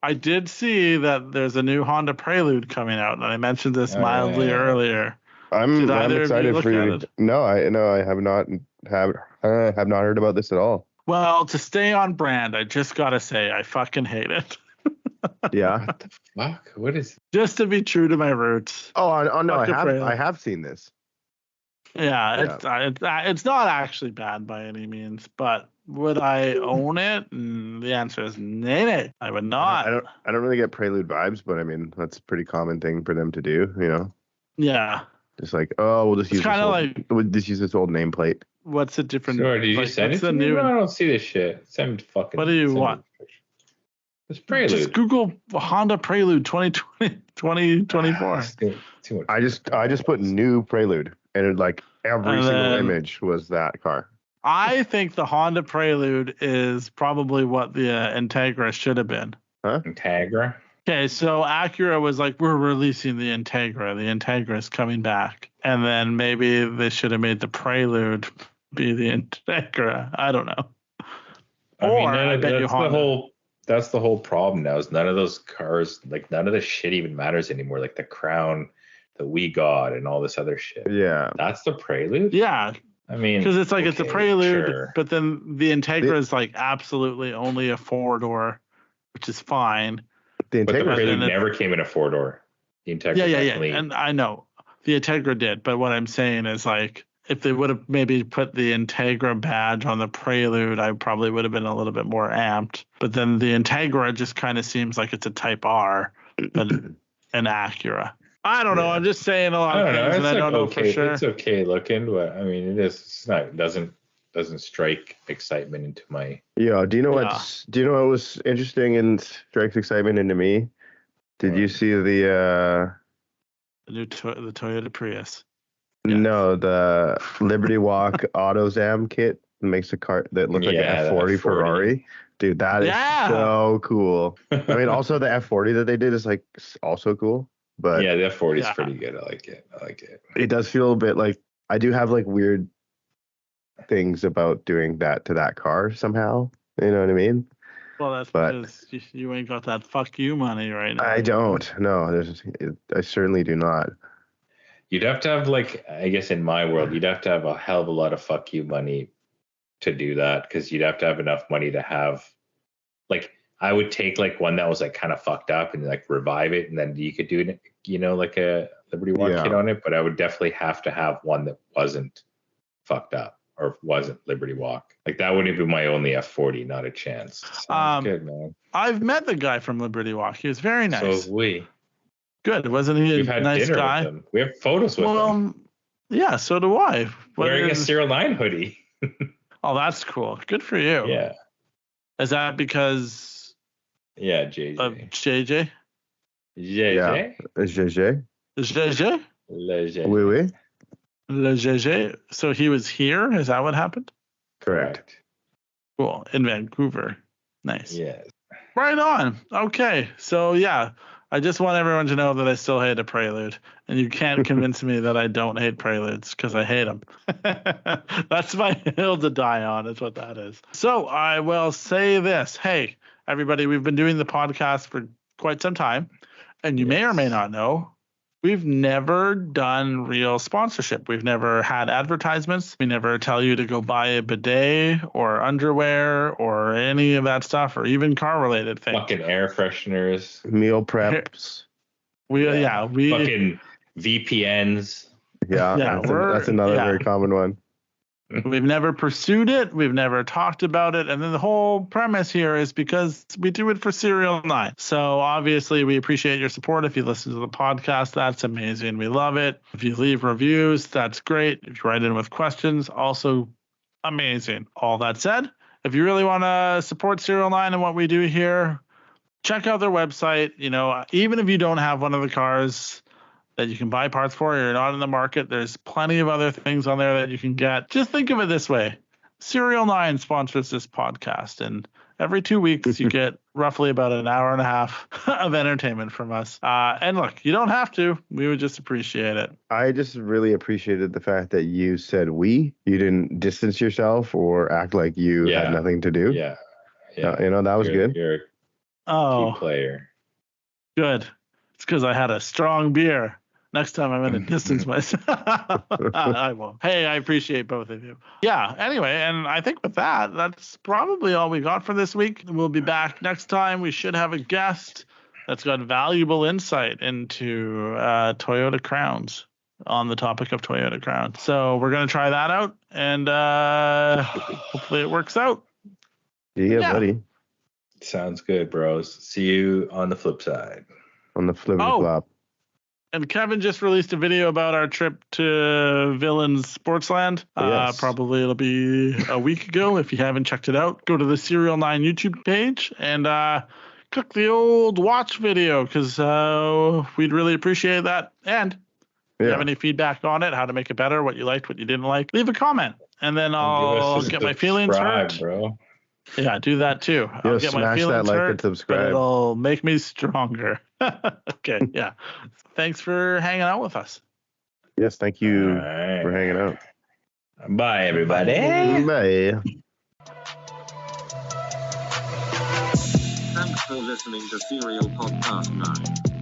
I did see that there's a new Honda Prelude coming out, and I mentioned this mildly earlier. I'm excited for you. No, I have not heard about this at all. Well, to stay on brand, I just gotta say I fucking hate it. Yeah. What the fuck? What is? Just to be true to my roots. Oh no, I have seen this. Yeah, it's not actually bad by any means, but would I own it? The answer is nay. I would not. I don't really get Prelude vibes, but I mean that's a pretty common thing for them to do, you know. Yeah. Just like, we'll just use this old nameplate. What's the difference? Sure, did you send it to me? No, I don't see this shit. Send fucking. What do you want? It's Prelude. Just Google Honda Prelude 2024. Too much. I just put new Prelude, and it, like every single image was that car. I think the Honda Prelude is probably what the Integra should have been. Huh? Integra? Okay, so Acura was like, we're releasing the Integra. The Integra is coming back. And then maybe they should have made the Prelude be the Integra. I don't know. That's the whole problem now is none of those cars, like none of the shit even matters anymore. Like the Crown, the We Got, and all this other shit. Yeah. That's the Prelude? Yeah. I mean, because it's like it's a Prelude, sure. But then the Integra is like absolutely only a 4-door, which is fine. But the Prelude never came in a 4-door. The Integra definitely. And I know the Integra did, but what I'm saying is like if they would have maybe put the Integra badge on the Prelude, I probably would have been a little bit more amped. But then the Integra just kind of seems like it's a Type R, but an Acura. I don't know. I'm just saying a lot of things, and I don't know for sure. It's okay looking, but I mean, it's not. Doesn't strike excitement into my. Yeah. Do you know what was interesting and strikes excitement into me? Did you see the new the Toyota Prius? Yes. No, the Liberty Walk AutoZam kit makes a car that looks like an F40 Ferrari. Dude, that is so cool. I mean, also the F40 that they did is like also cool. But yeah, the F40 is pretty good. I like it. It does feel a bit like I do have like weird things about doing that to that car somehow. You know what I mean? Well, that's because you ain't got that fuck you money right now. I don't. No, I certainly do not. You'd have to have like, I guess in my world, you'd have to have a hell of a lot of fuck you money to do that because you'd have to have enough money to have like. I would take like one that was like kind of fucked up and like revive it, and then you could do it, you know, like a Liberty Walk kit on it. But I would definitely have to have one that wasn't fucked up or wasn't Liberty Walk. Like that wouldn't be my only F40, not a chance. Good, man. I've met the guy from Liberty Walk. He was very nice. So we. Good, wasn't he? We've had nice dinner guy? with him. We have photos with him. Yeah, so do I. Wearing a SerialNine hoodie. Oh, that's cool. Good for you. Yeah. Is that because? Yeah, JJ. JJ? JJ? Yeah. It's JJ. JJ? Le JJ. Oui, oui. Le JJ. So he was here? Is that what happened? Correct. Cool. In Vancouver. Nice. Yes. Right on. Okay. So, yeah. I just want everyone to know that I still hate a Prelude. And you can't convince me that I don't hate Preludes because I hate them. That's my hill to die on. Is what that is. So I will say this. Hey, everybody, we've been doing the podcast for quite some time. And you may or may not know, we've never done real sponsorship. We've never had advertisements. We never tell you to go buy a bidet or underwear or any of that stuff or even car-related things. Fucking air fresheners. Meal preps. We fucking VPNs. Yeah, that's another very common one. We've never pursued it. We've never talked about it. And then the whole premise here is because we do it for SerialNine. So obviously we appreciate your support. If you listen to the podcast, that's amazing. We love it. If you leave reviews, that's great. If you write in with questions, also amazing. All that said, if you really want to support Serial9 and what we do here, check out their website. You know, even if you don't have one of the cars that you can buy parts for, or you're not in the market, there's plenty of other things on there that you can get. Just think of it this way. Serial9 sponsors this podcast, and every 2 weeks you get roughly about an hour and a half of entertainment from us. And look, you don't have to. We would just appreciate it. I just really appreciated the fact that you said we. You didn't distance yourself or act like you had nothing to do. Yeah. You know, that was good. You're a key player. Good. It's because I had a strong beer. Next time I'm going to distance myself. I won't. Hey, I appreciate both of you. Yeah, anyway, and I think with that, that's probably all we got for this week. We'll be back next time. We should have a guest that's got valuable insight into Toyota Crowns, on the topic of Toyota Crowns. So we're going to try that out, and hopefully it works out. Yeah, buddy. Sounds good, bros. See you on the flip side. On the flip-flop. And Kevin just released a video about our trip to Villains Sportsland. Yes. Probably it'll be a week ago. If you haven't checked it out, go to the Serial9 YouTube page and click the old watch video, because we'd really appreciate that. And if you have any feedback on it, how to make it better, what you liked, what you didn't like, leave a comment. And then I'll get my feelings hurt. Bro. Yeah, do that too. I'll get my feelings hurt, and subscribe. But it'll make me stronger. Okay, yeah. Thanks for hanging out with us. Yes, thank you for hanging out. Bye, everybody. Bye. Thanks for listening to Serial Podcast 9.